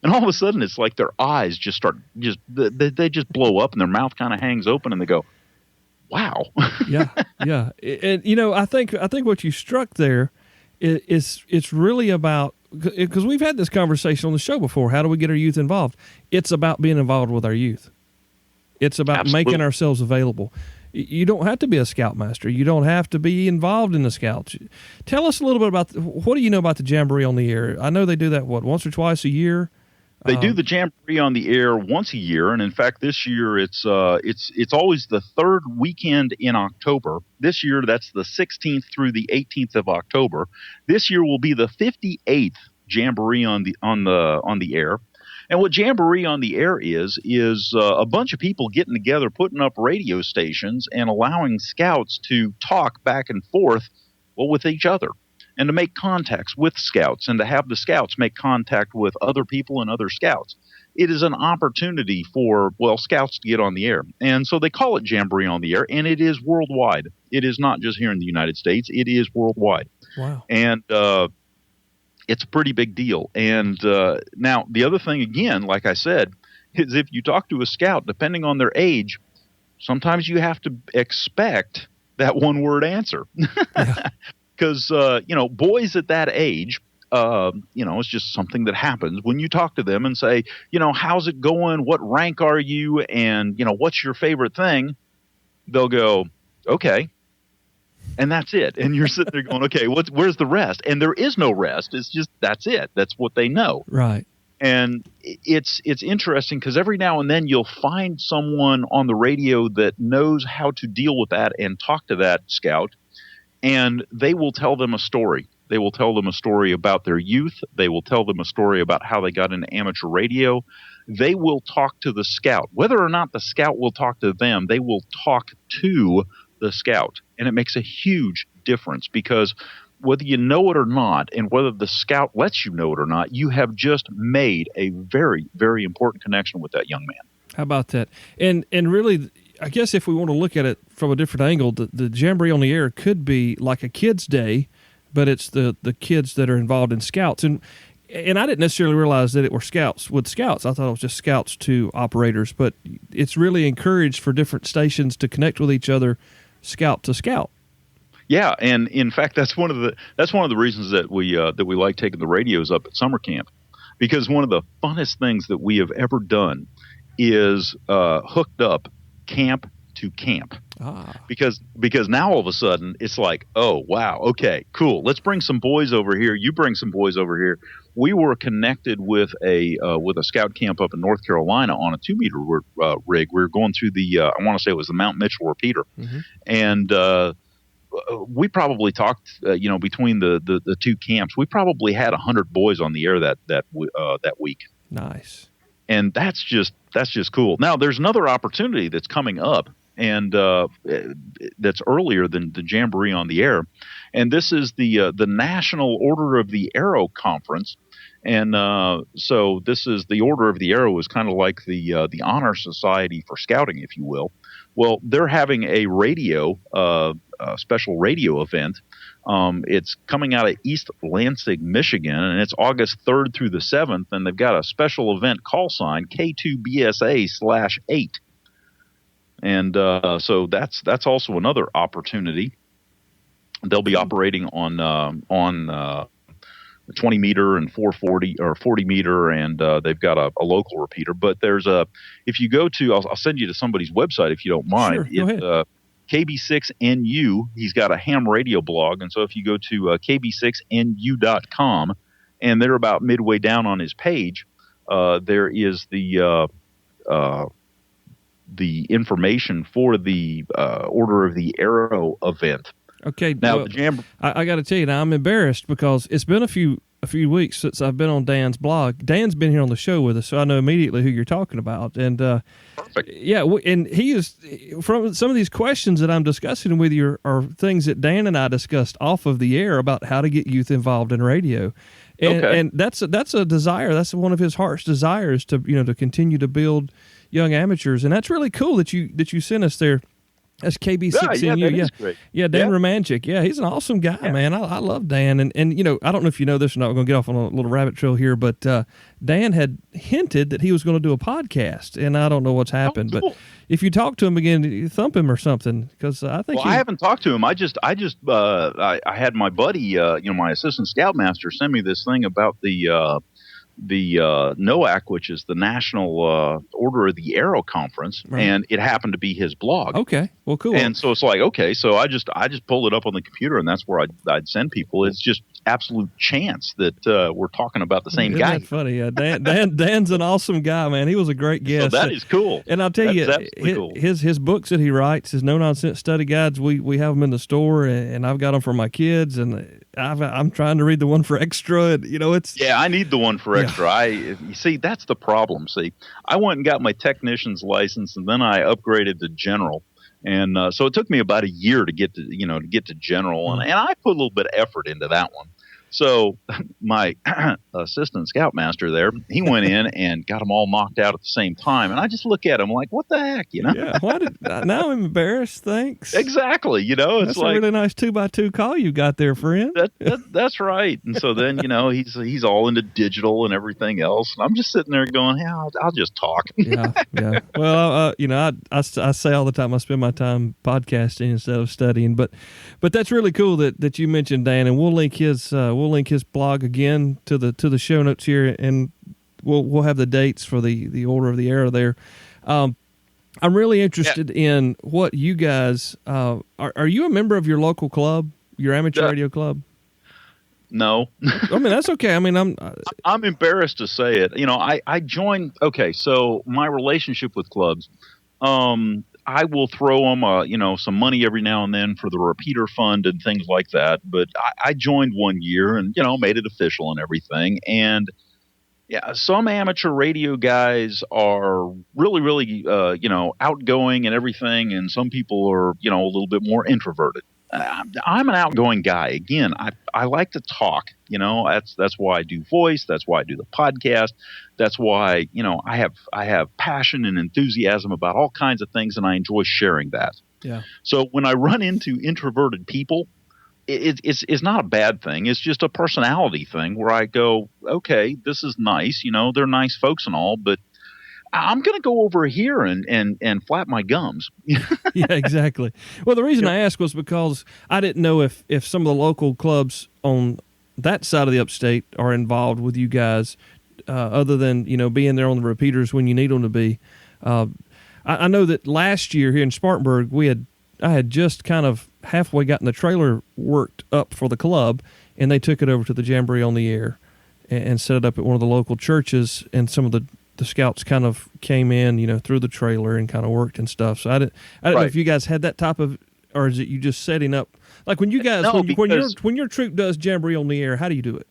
And all of a sudden, it's like their eyes just they just blow up, and their mouth kind of hangs open, and they go, wow. Yeah. And, I think what you struck there is it's really about, because we've had this conversation on the show before. How do we get our youth involved? It's about being involved with our youth. It's about Absolutely. making ourselves available. You don't have to be a scoutmaster. You don't have to be involved in the scouts. Tell us a little bit about, what do you know about the Jamboree on the Air? I know they do that, once or twice a year? They do the Jamboree on the Air once a year, and in fact, this year it's always the third weekend in October. This year, that's the 16th through the 18th of October. This year will be the 58th Jamboree on the Air. And what Jamboree on the Air is a bunch of people getting together, putting up radio stations, and allowing scouts to talk back and forth, with each other, and to make contacts with scouts, and to have the scouts make contact with other people and other scouts. It is an opportunity for, scouts to get on the air. And so they call it Jamboree on the Air, and it is worldwide. It is not just here in the United States. It is worldwide. Wow. And it's a pretty big deal. And now the other thing, again, like I said, is if you talk to a scout, depending on their age, sometimes you have to expect that one-word answer. Because, boys at that age, it's just something that happens when you talk to them and say, how's it going? What rank are you? And, what's your favorite thing? They'll go, okay. And that's it. And you're sitting there going, okay, where's the rest? And there is no rest. It's just, that's it. That's what they know. Right. And it's interesting because every now and then you'll find someone on the radio that knows how to deal with that and talk to that scout, and they will tell them a story. They will tell them a story about their youth. They will tell them a story about how they got into amateur radio. They will talk to the scout. Whether or not the scout will talk to them, they will talk to the scout. And it makes a huge difference because whether you know it or not, and whether the scout lets you know it or not, you have just made a very, very important connection with that young man. How about that? And really, I guess if we want to look at it from a different angle, the Jamboree on the Air could be like a kid's day, but it's the kids that are involved in scouts. And I didn't necessarily realize that it were scouts with scouts. I thought it was just scouts to operators, but it's really encouraged for different stations to connect with each other, scout to scout. Yeah, and in fact, that's one of the reasons that we like taking the radios up at summer camp, because one of the funnest things that we have ever done is hooked up camp to camp. Because now all of a sudden it's like, oh wow, okay, cool. Let's bring some boys over here. You bring some boys over here. We were connected with a scout camp up in North Carolina on a 2-meter rig. We were going through I want to say it was the Mount Mitchell repeater, and we probably talked, between the two camps, we probably had 100 boys on the air that week. Nice. And that's just cool. Now there's another opportunity that's coming up, and that's earlier than the Jamboree on the Air, and this is the National Order of the Arrow Conference. And so this is the Order of the Arrow is kind of like the Honor Society for Scouting, if you will. Well, they're having a special radio event. It's coming out of East Lansing, Michigan, and it's August 3rd through the 7th, and they've got a special event call sign K2BSA/8. And so that's also another opportunity. They'll be operating on 20 meter and 440 or 40 meter, and they've got a local repeater. But there's if you go to, I'll send you to somebody's website if you don't mind. Sure, go ahead. KB6NU, he's got a ham radio blog, and so if you go to KB6NU.com, and they're about midway down on his page, there is the information for the Order of the Arrow event. Okay, now I got to tell you, now I'm embarrassed because it's been a few weeks since I've been on Dan's blog. Dan's been here on the show with us, so I know immediately who you're talking about. And perfect. Yeah, and he is, from some of these questions that I'm discussing with you are things that Dan and I discussed off of the air about how to get youth involved in radio. And, okay. And that's a desire. That's one of his heart's desires to continue to build young amateurs, and that's really cool that you sent us there. That's KB6NU. Yeah, Dan Romanchik. Yeah, he's an awesome guy, man. I love Dan. And I don't know if you know this or not. We're going to get off on a little rabbit trail here, but Dan had hinted that he was going to do a podcast, and I don't know what's happened. Oh, cool. But if you talk to him again, you thump him or something, because I think I haven't talked to him. I had my buddy, my assistant scoutmaster, send me this thing about the NOAC, which is the National Order of the Arrow Conference, right. And it happened to be his blog. Okay, well, cool. And so it's like, okay, so I just pulled it up on the computer, and that's where I'd send people. It's just absolute chance that we're talking about the same guy. That's funny. Yeah, Dan's an awesome guy, man. He was a great guest. So that is cool. And I'll tell you, his books that he writes, his no nonsense study guides, we have them in the store, and I've got them for my kids, and I'm trying to read the one for extra, and it's I need the one for extra. You see, that's the problem. See, I went and got my technician's license, and then I upgraded to general. And so it took me about a year to get to general, and I put a little bit of effort into that one. So my assistant scoutmaster there, he went in and got them all knocked out at the same time. And I just look at him like, what the heck, Yeah. Now I'm embarrassed. Thanks. Exactly. It's that's like a really nice 2x2 call you got there, friend. That's right. And so then, he's all into digital and everything else. And I'm just sitting there going, hey, I'll just talk. Yeah. Well, I say all the time I spend my time podcasting instead of studying, but that's really cool that you mentioned Dan, and we'll link his blog again to the show notes here, and we'll have the dates for the order of the era there. I'm really interested in what you guys are you a member of your local club, your amateur radio club? No. I mean, that's okay. I mean, I'm embarrassed to say it. I joined. Okay, so my relationship with clubs, I will throw them, some money every now and then for the repeater fund and things like that. But I joined one year and, made it official and everything. And yeah, some amateur radio guys are really, really, outgoing and everything. And some people are, a little bit more introverted. I'm an outgoing guy. Again, I like to talk. That's why I do voice. That's why I do the podcast. That's why I have passion and enthusiasm about all kinds of things, and I enjoy sharing that. Yeah. So when I run into introverted people, it's not a bad thing. It's just a personality thing where I go, okay, this is nice. They're nice folks and all, but I'm going to go over here and flap my gums. Yeah, exactly. Well, the reason I asked was because I didn't know if some of the local clubs on that side of the upstate are involved with you guys, other than, being there on the repeaters when you need them to be. I know that last year here in Spartanburg, I had just kind of halfway gotten the trailer worked up for the club, and they took it over to the Jamboree on the Air and set it up at one of the local churches, and some of the scouts kind of came in, through the trailer and kind of worked and stuff. So I don't know if you guys had that type of, or is it you just setting up, like when you guys, when your troop does Jamboree on the Air, how do you do it?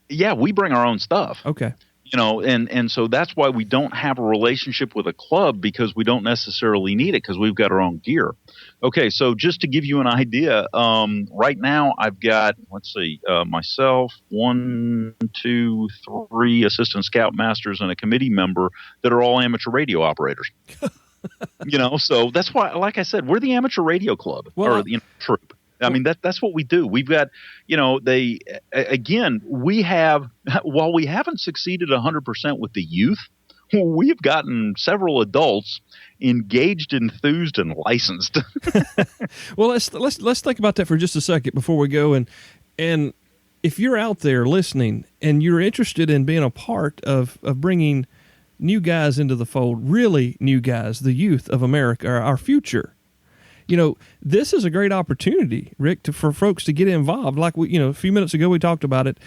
Yeah, we bring our own stuff. Okay. And so that's why we don't have a relationship with a club, because we don't necessarily need it, because we've got our own gear. Okay, so just to give you an idea, right now I've got, myself, 1, 2, 3 assistant scoutmasters and a committee member that are all amateur radio operators. So that's why, like I said, we're the amateur radio club, troop. I mean, that's what we do. We've got, we have, while we haven't succeeded 100% with the youth, we've gotten several adults engaged, enthused, and licensed. Well, let's think about that for just a second before we go. And if you're out there listening and you're interested in being a part of bringing new guys into the fold, really new guys, the youth of America, our future, this is a great opportunity, Rick, for folks to get involved. Like a few minutes ago we talked about it.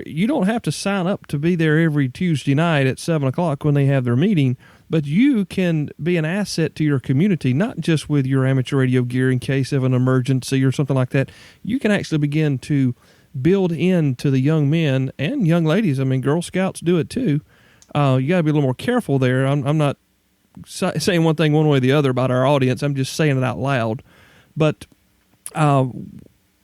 You don't have to sign up to be there every Tuesday night at 7:00 when they have their meeting, but you can be an asset to your community, not just with your amateur radio gear in case of an emergency or something like that. You can actually begin to build into the young men and young ladies. I mean, Girl Scouts do it too. You got to be a little more careful there. I'm not saying one thing one way or the other about our audience. I'm just saying it out loud. But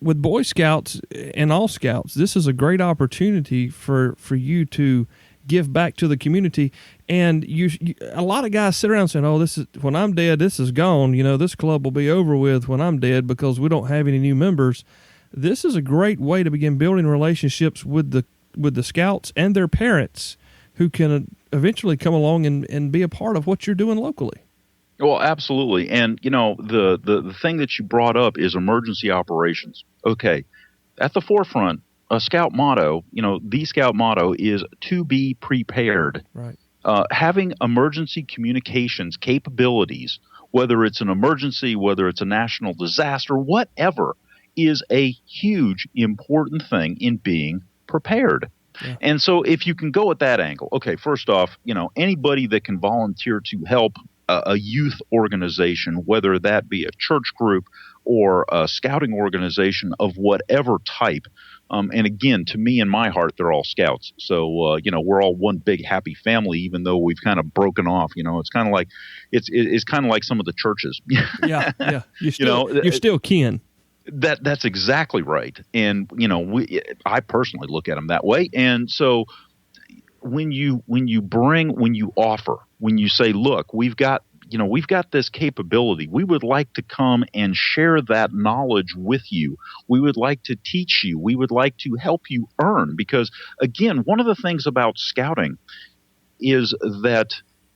with Boy Scouts and all Scouts, this is a great opportunity for you to give back to the community. And a lot of guys sit around saying, "Oh, this is when I'm dead. This is gone. This club will be over with when I'm dead because we don't have any new members." This is a great way to begin building relationships with the Scouts and their parents, who can eventually come along and be a part of what you're doing locally. Well, absolutely. And, the thing that you brought up is emergency operations. Okay. At the forefront, a Scout motto, the Scout motto is to be prepared. Right. Having emergency communications capabilities, whether it's an emergency, whether it's a national disaster, whatever, is a huge, important thing in being prepared. Yeah. And so if you can go at that angle, okay, first off, anybody that can volunteer to help a youth organization, whether that be a church group or a scouting organization of whatever type. And again, to me, in my heart, they're all Scouts. So, we're all one big happy family, even though we've kind of broken off. It's kind of like it's kind of like some of the churches. Yeah. You're still kin. That's exactly right. And I personally look at them that way. And so when you offer, when you say, look, we've got this capability, we would like to come and share that knowledge with you. We would like to teach you. We would like to help you earn. Because again, one of the things about scouting is that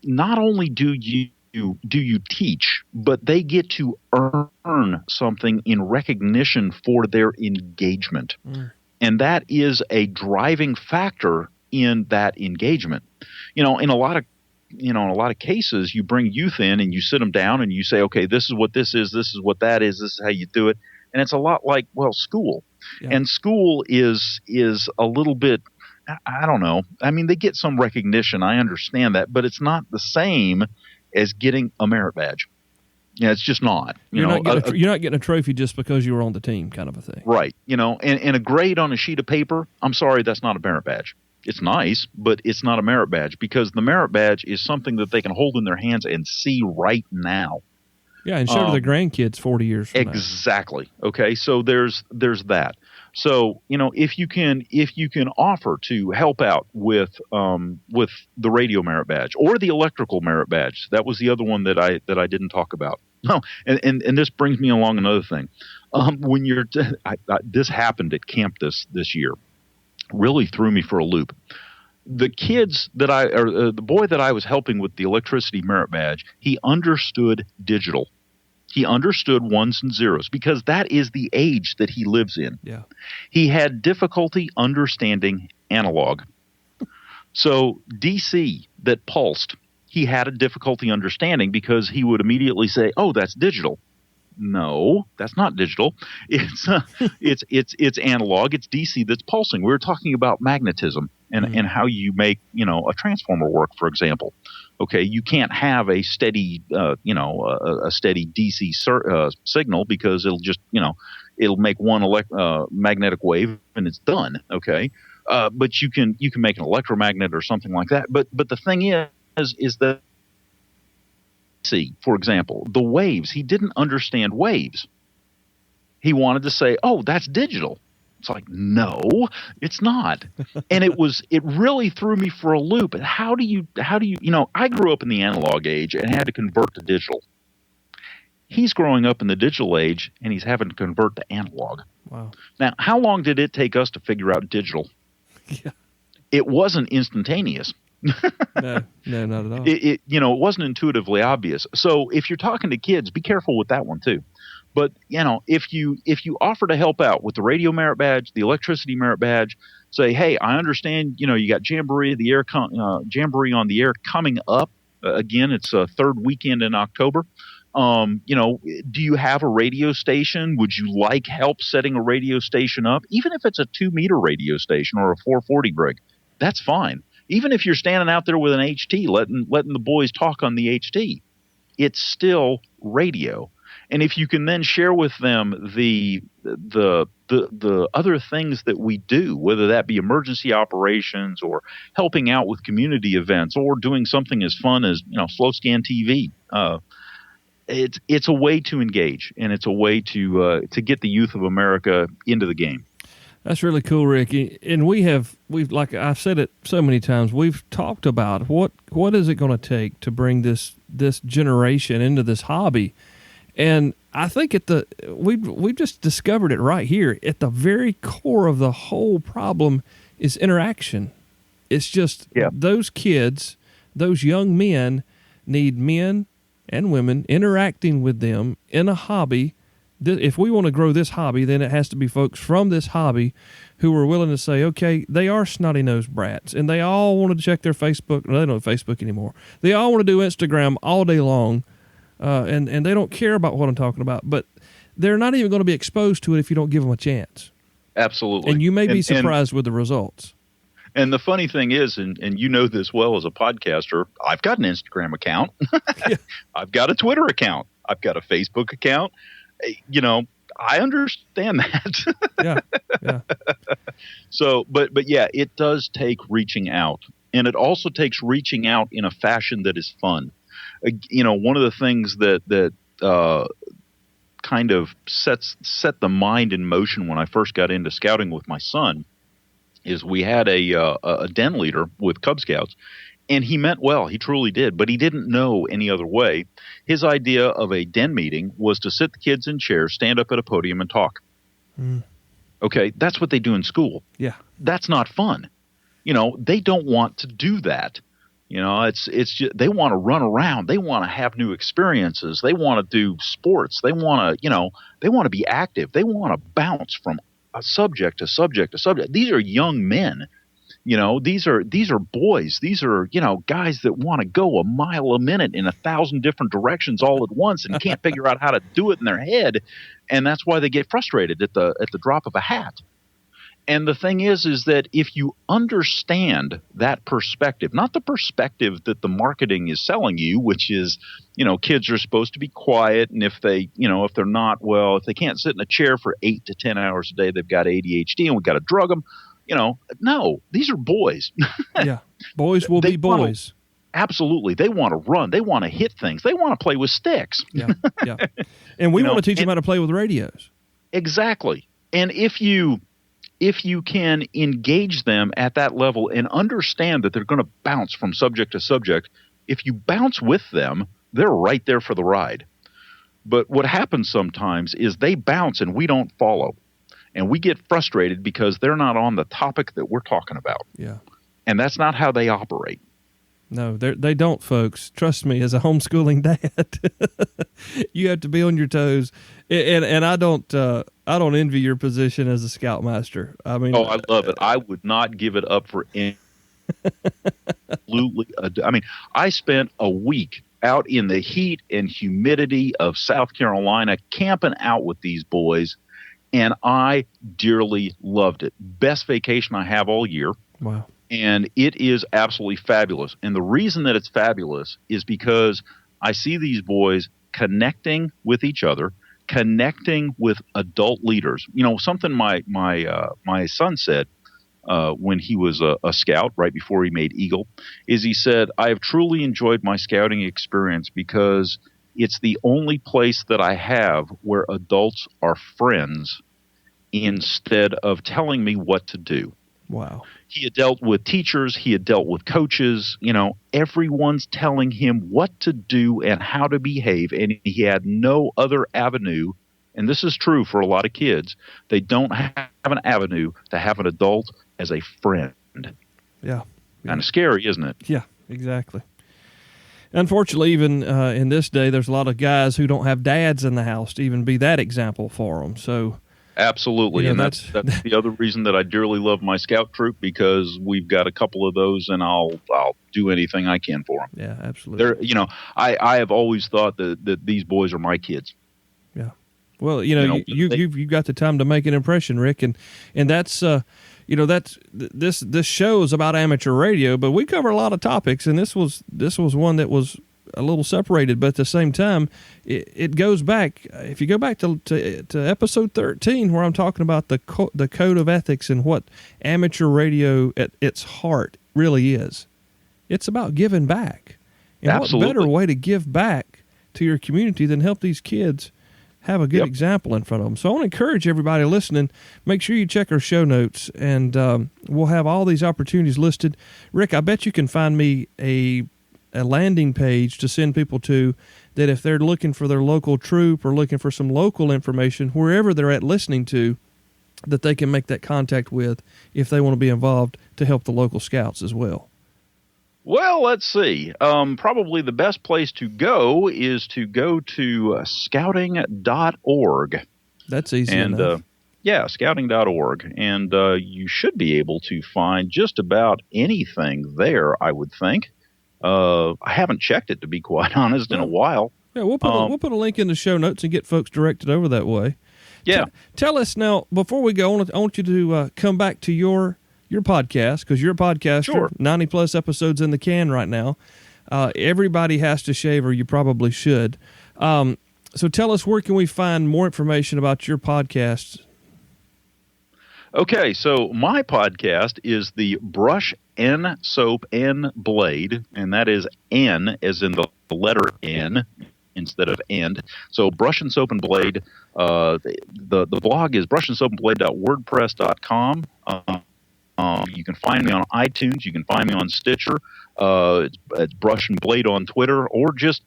not only do you teach, but they get to earn something in recognition for their engagement. And that is a driving factor in that engagement. In a lot of cases, you bring youth in and you sit them down and you say, okay, this is what this is what that is, this is how you do it. And it's a lot like, school. Yeah. And school is a little bit, I don't know. I mean, they get some recognition. I understand that, but it's not the same as getting a merit badge. Yeah, it's just not. You're not getting a trophy just because you were on the team, kind of a thing. Right. And a grade on a sheet of paper, I'm sorry, that's not a merit badge. It's nice, but it's not a merit badge, because the merit badge is something that they can hold in their hands and see right now. Yeah, and show to their grandkids 40 years from exactly. Now. Okay, so there's that. So if you can offer to help out with the radio merit badge or the electrical merit badge, that was the other one that I didn't talk about. No, and this brings me along another thing. When this happened at camp this year, really threw me for a loop. The kids the boy that I was helping with the electricity merit badge, he understood digital. He understood ones and zeros because that is the age that he lives in. Yeah. He had difficulty understanding analog. So DC that pulsed, he had a difficulty understanding because he would immediately say, "Oh, that's digital." No, that's not digital. It's analog. It's DC that's pulsing. We were talking about magnetism and how you make a transformer work, for example. Okay, you can't have a steady a steady DC signal because it'll just it'll make one magnetic wave and it's done. Okay, but you can make an electromagnet or something like that. But the thing is that, for example, the waves, he didn't understand waves. He wanted to say, "Oh, that's digital." It's like, no, it's not. And it really threw me for a loop. How do you I grew up in the analog age and had to convert to digital. He's growing up in the digital age and he's having to convert to analog. Wow. Now, how long did it take us to figure out digital? Yeah. It wasn't instantaneous. No, not at all. It wasn't intuitively obvious. So if you're talking to kids, be careful with that one too. But if you offer to help out with the radio merit badge, the electricity merit badge, say, hey, I understand. You got Jamboree on the Air coming up. Again, it's a third weekend in October. Do you have a radio station? Would you like help setting a radio station up? Even if it's a 2-meter radio station or a 440 gig, that's fine. Even if you're standing out there with an HT, letting the boys talk on the HT, it's still radio. And if you can then share with them the other things that we do, whether that be emergency operations or helping out with community events or doing something as fun as slow scan TV, it's a way to engage, and it's a way to get the youth of America into the game. That's really cool, Rick. And we've like I've said it so many times, we've talked about what is it going to take to bring this generation into this hobby. And I think we've just discovered it right here. At the very core of the whole problem is interaction. It's just those kids, those young men need men and women interacting with them in a hobby. If we want to grow this hobby, then it has to be folks from this hobby who are willing to say, okay, they are snotty-nosed brats, and they all want to check their Facebook. No, they don't have Facebook anymore. They all want to do Instagram all day long, and they don't care about what I'm talking about. But they're not even going to be exposed to it if you don't give them a chance. Absolutely. And you may be surprised with the results. And the funny thing is, and you know this well as a podcaster, I've got an Instagram account. I've got a Twitter account. I've got a Facebook account. I understand that. Yeah. So, but yeah, it does take reaching out, and it also takes reaching out in a fashion that is fun. One of the things that kind of set the mind in motion when I first got into scouting with my son is we had a den leader with Cub Scouts, and he meant well. He truly did, but he didn't know any other way. His idea of a den meeting was to sit the kids in chairs, stand up at a podium, and talk. Okay, that's what they do in school. Yeah. That's not fun. They don't want to do that. It's just, they want to run around. They want to have new experiences. They want to do sports. They want to, they want to be active. They want to bounce from a subject to subject to subject. These are young men. These are boys. These are, guys that want to go a mile a minute in 1,000 different directions all at once and can't figure out how to do it in their head. And that's why they get frustrated at the drop of a hat. And the thing is that if you understand that perspective, not the perspective that the marketing is selling you, which is, kids are supposed to be quiet. And if they, if they're not, well, if they can't sit in a chair for 8 to 10 hours a day, they've got ADHD and we've got to drug them. No, these are boys. Yeah. Boys will be boys. Absolutely. They want to run. They want to hit things. They want to play with sticks. Yeah. And we want to teach them how to play with radios. Exactly. And if you can engage them at that level and understand that they're going to bounce from subject to subject, if you bounce with them, they're right there for the ride. But what happens sometimes is they bounce and we don't follow. And we get frustrated because they're not on the topic that we're talking about. Yeah. And that's not how they operate. No, they don't, folks. Trust me, as a homeschooling dad, you have to be on your toes. And I don't envy your position as a scoutmaster. I mean, I love it. I would not give it up for any. Absolutely. I mean, I spent a week out in the heat and humidity of South Carolina camping out with these boys, and I dearly loved it. Best vacation I have all year. Wow. And it is absolutely fabulous. And the reason that it's fabulous is because I see these boys connecting with each other, connecting with adult leaders. Something my son said when he was a scout right before he made Eagle is he said, I have truly enjoyed my scouting experience because it's the only place that I have where adults are friends instead of telling me what to do. Wow. He had dealt with teachers. He had dealt with coaches. Everyone's telling him what to do and how to behave. And he had no other avenue. And this is true for a lot of kids. They don't have an avenue to have an adult as a friend. Yeah. Kind of scary, isn't it? Yeah, exactly. Unfortunately, even in this day, there's a lot of guys who don't have dads in the house to even be that example for them. So. Absolutely, and that's the other reason that I dearly love my scout troop, because we've got a couple of those, and I'll do anything I can for them. Yeah, absolutely. I have always thought that these boys are my kids. Yeah. Well, you've got the time to make an impression, Rick, and that's this show is about amateur radio, but we cover a lot of topics, and this was one that was a little separated, but at the same time, it goes back. If you go back to episode 13, where I'm talking about the code of ethics and what amateur radio at its heart really is, it's about giving back. And Absolutely. What better way to give back to your community than help these kids have a good example in front of them? So I want to encourage everybody listening, make sure you check our show notes, and we'll have all these opportunities listed. Rick, I bet you can find me a landing page to send people to, that if they're looking for their local troop or looking for some local information, wherever they're at listening to, that they can make that contact with if they want to be involved to help the local scouts as well. Well, let's see. Probably the best place to go is to go to scouting.org. That's easy enough. Scouting.org. And you should be able to find just about anything there, I would think. I haven't checked it, to be quite honest, in a while. Yeah, we'll put a link in the show notes and get folks directed over that way. Yeah. Tell us now, before we go, I want you to come back to your podcast, because you're a podcaster. Sure. 90 plus episodes in the can right now. Everybody has to shave, or you probably should. So tell us, where can we find more information about your podcast? Okay, so my podcast is the Brush N Soap N Blade, and that is N as in the letter N, instead of and. So Brush and Soap and Blade, the blog is brushandsoapandblade.wordpress.com. You can find me on iTunes. You can find me on Stitcher. It's Brush and Blade on Twitter, or just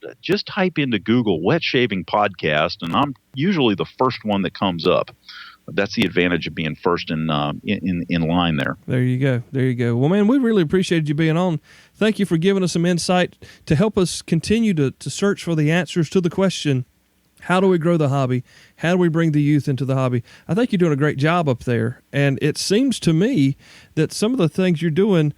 type into Google Wet Shaving Podcast, and I'm usually the first one that comes up. That's the advantage of being first in line there. There you go. There you go. Well, man, we really appreciated you being on. Thank you for giving us some insight to help us continue to search for the answers to the question, how do we grow the hobby? How do we bring the youth into the hobby? I think you're doing a great job up there. And it seems to me that some of the things you're doing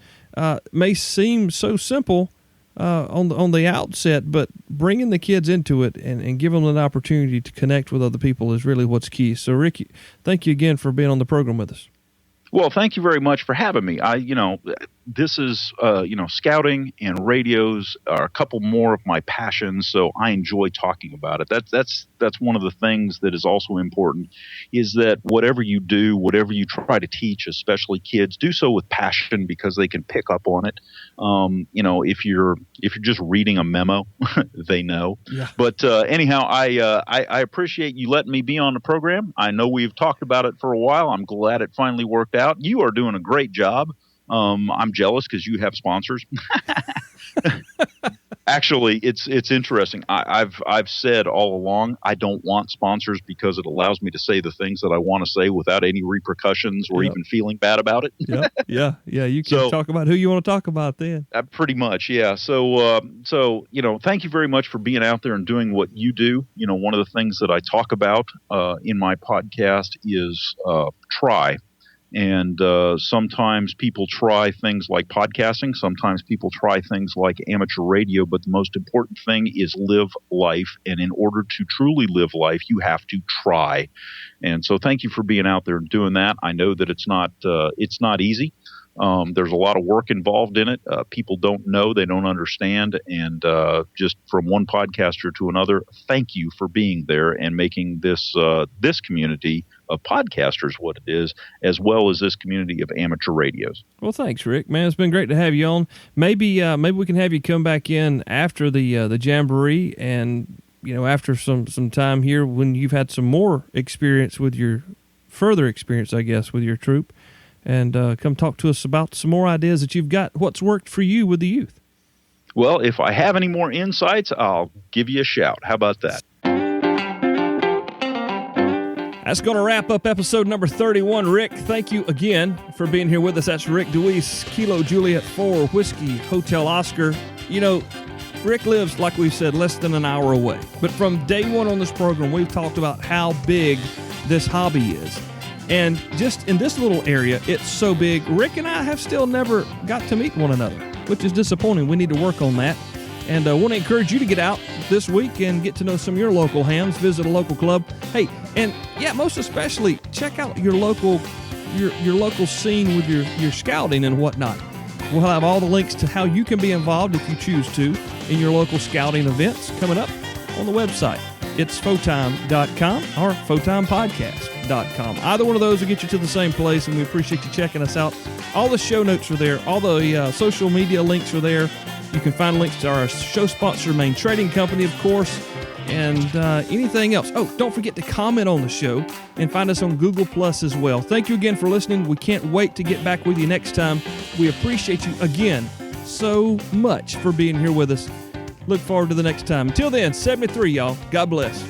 may seem so simple on the outset, but bringing the kids into it and giving them an opportunity to connect with other people is really what's key. So, Rick, thank you again for being on the program with us. Well, thank you very much for having me. This is, scouting and radios are a couple more of my passions, so I enjoy talking about it. That's one of the things that is also important, is that whatever you do, whatever you try to teach, especially kids, do so with passion, because they can pick up on it. If you're just reading a memo, they know. Yeah. But anyhow, I appreciate you letting me be on the program. I know we've talked about it for a while. I'm glad it finally worked out. You are doing a great job. I'm jealous because you have sponsors. Actually, it's interesting. I've said all along I don't want sponsors because it allows me to say the things that I want to say without any repercussions or even feeling bad about it. Yeah. You can talk about who you want to talk about then. Pretty much, yeah. So thank you very much for being out there and doing what you do. One of the things that I talk about in my podcast is try. And sometimes people try things like podcasting. Sometimes people try things like amateur radio. But the most important thing is live life. And in order to truly live life, you have to try. And so thank you for being out there and doing that. I know that it's not easy. There's a lot of work involved in it. People don't know, they don't understand. And just from one podcaster to another, thank you for being there and making this community of podcasters what it is, as well as this community of amateur radios. Well, thanks, Rick. Man, it's been great to have you on. Maybe we can have you come back in after the Jamboree, and after some time here when you've had some more experience with your further experience, I guess, with your troop. And come talk to us about some more ideas that you've got, what's worked for you with the youth. Well, if I have any more insights, I'll give you a shout. How about that? That's going to wrap up episode number 31. Rick, thank you again for being here with us. That's Rick Deweese, Kilo Juliet 4, Whiskey Hotel Oscar. Rick lives, like we've said, less than an hour away. But from day one on this program, we've talked about how big this hobby is. And just in this little area, it's so big. Rick and I have still never got to meet one another, which is disappointing. We need to work on that. And I want to encourage you to get out this week and get to know some of your local hams, visit a local club. Hey, and most especially, check out your local scene with your scouting and whatnot. We'll have all the links to how you can be involved if you choose to in your local scouting events coming up on the website. It's photime.com or photimepodcast.com. Either one of those will get you to the same place, and we appreciate you checking us out. All the show notes are there. All the social media links are there. You can find links to our show sponsor, Main Trading Company, of course, and anything else. Oh, don't forget to comment on the show and find us on Google Plus as well. Thank you again for listening. We can't wait to get back with you next time. We appreciate you again so much for being here with us. Look forward to the next time. Until then, 73, y'all. God bless.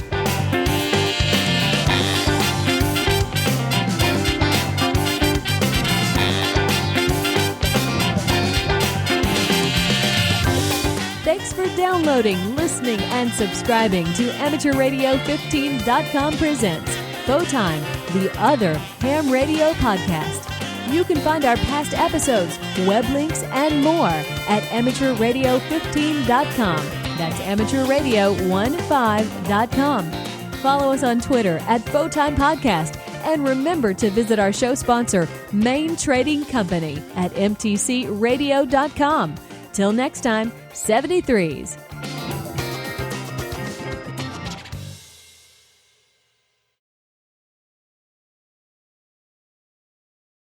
Thanks for downloading, listening, and subscribing to AmateurRadio15.com presents Photime, the other ham radio podcast. You can find our past episodes, web links, and more at AmateurRadio15.com. That's AmateurRadio15.com. Follow us on Twitter at Photime Podcast. And remember to visit our show sponsor, Main Trading Company, at mtcradio.com. Till next time, 73s.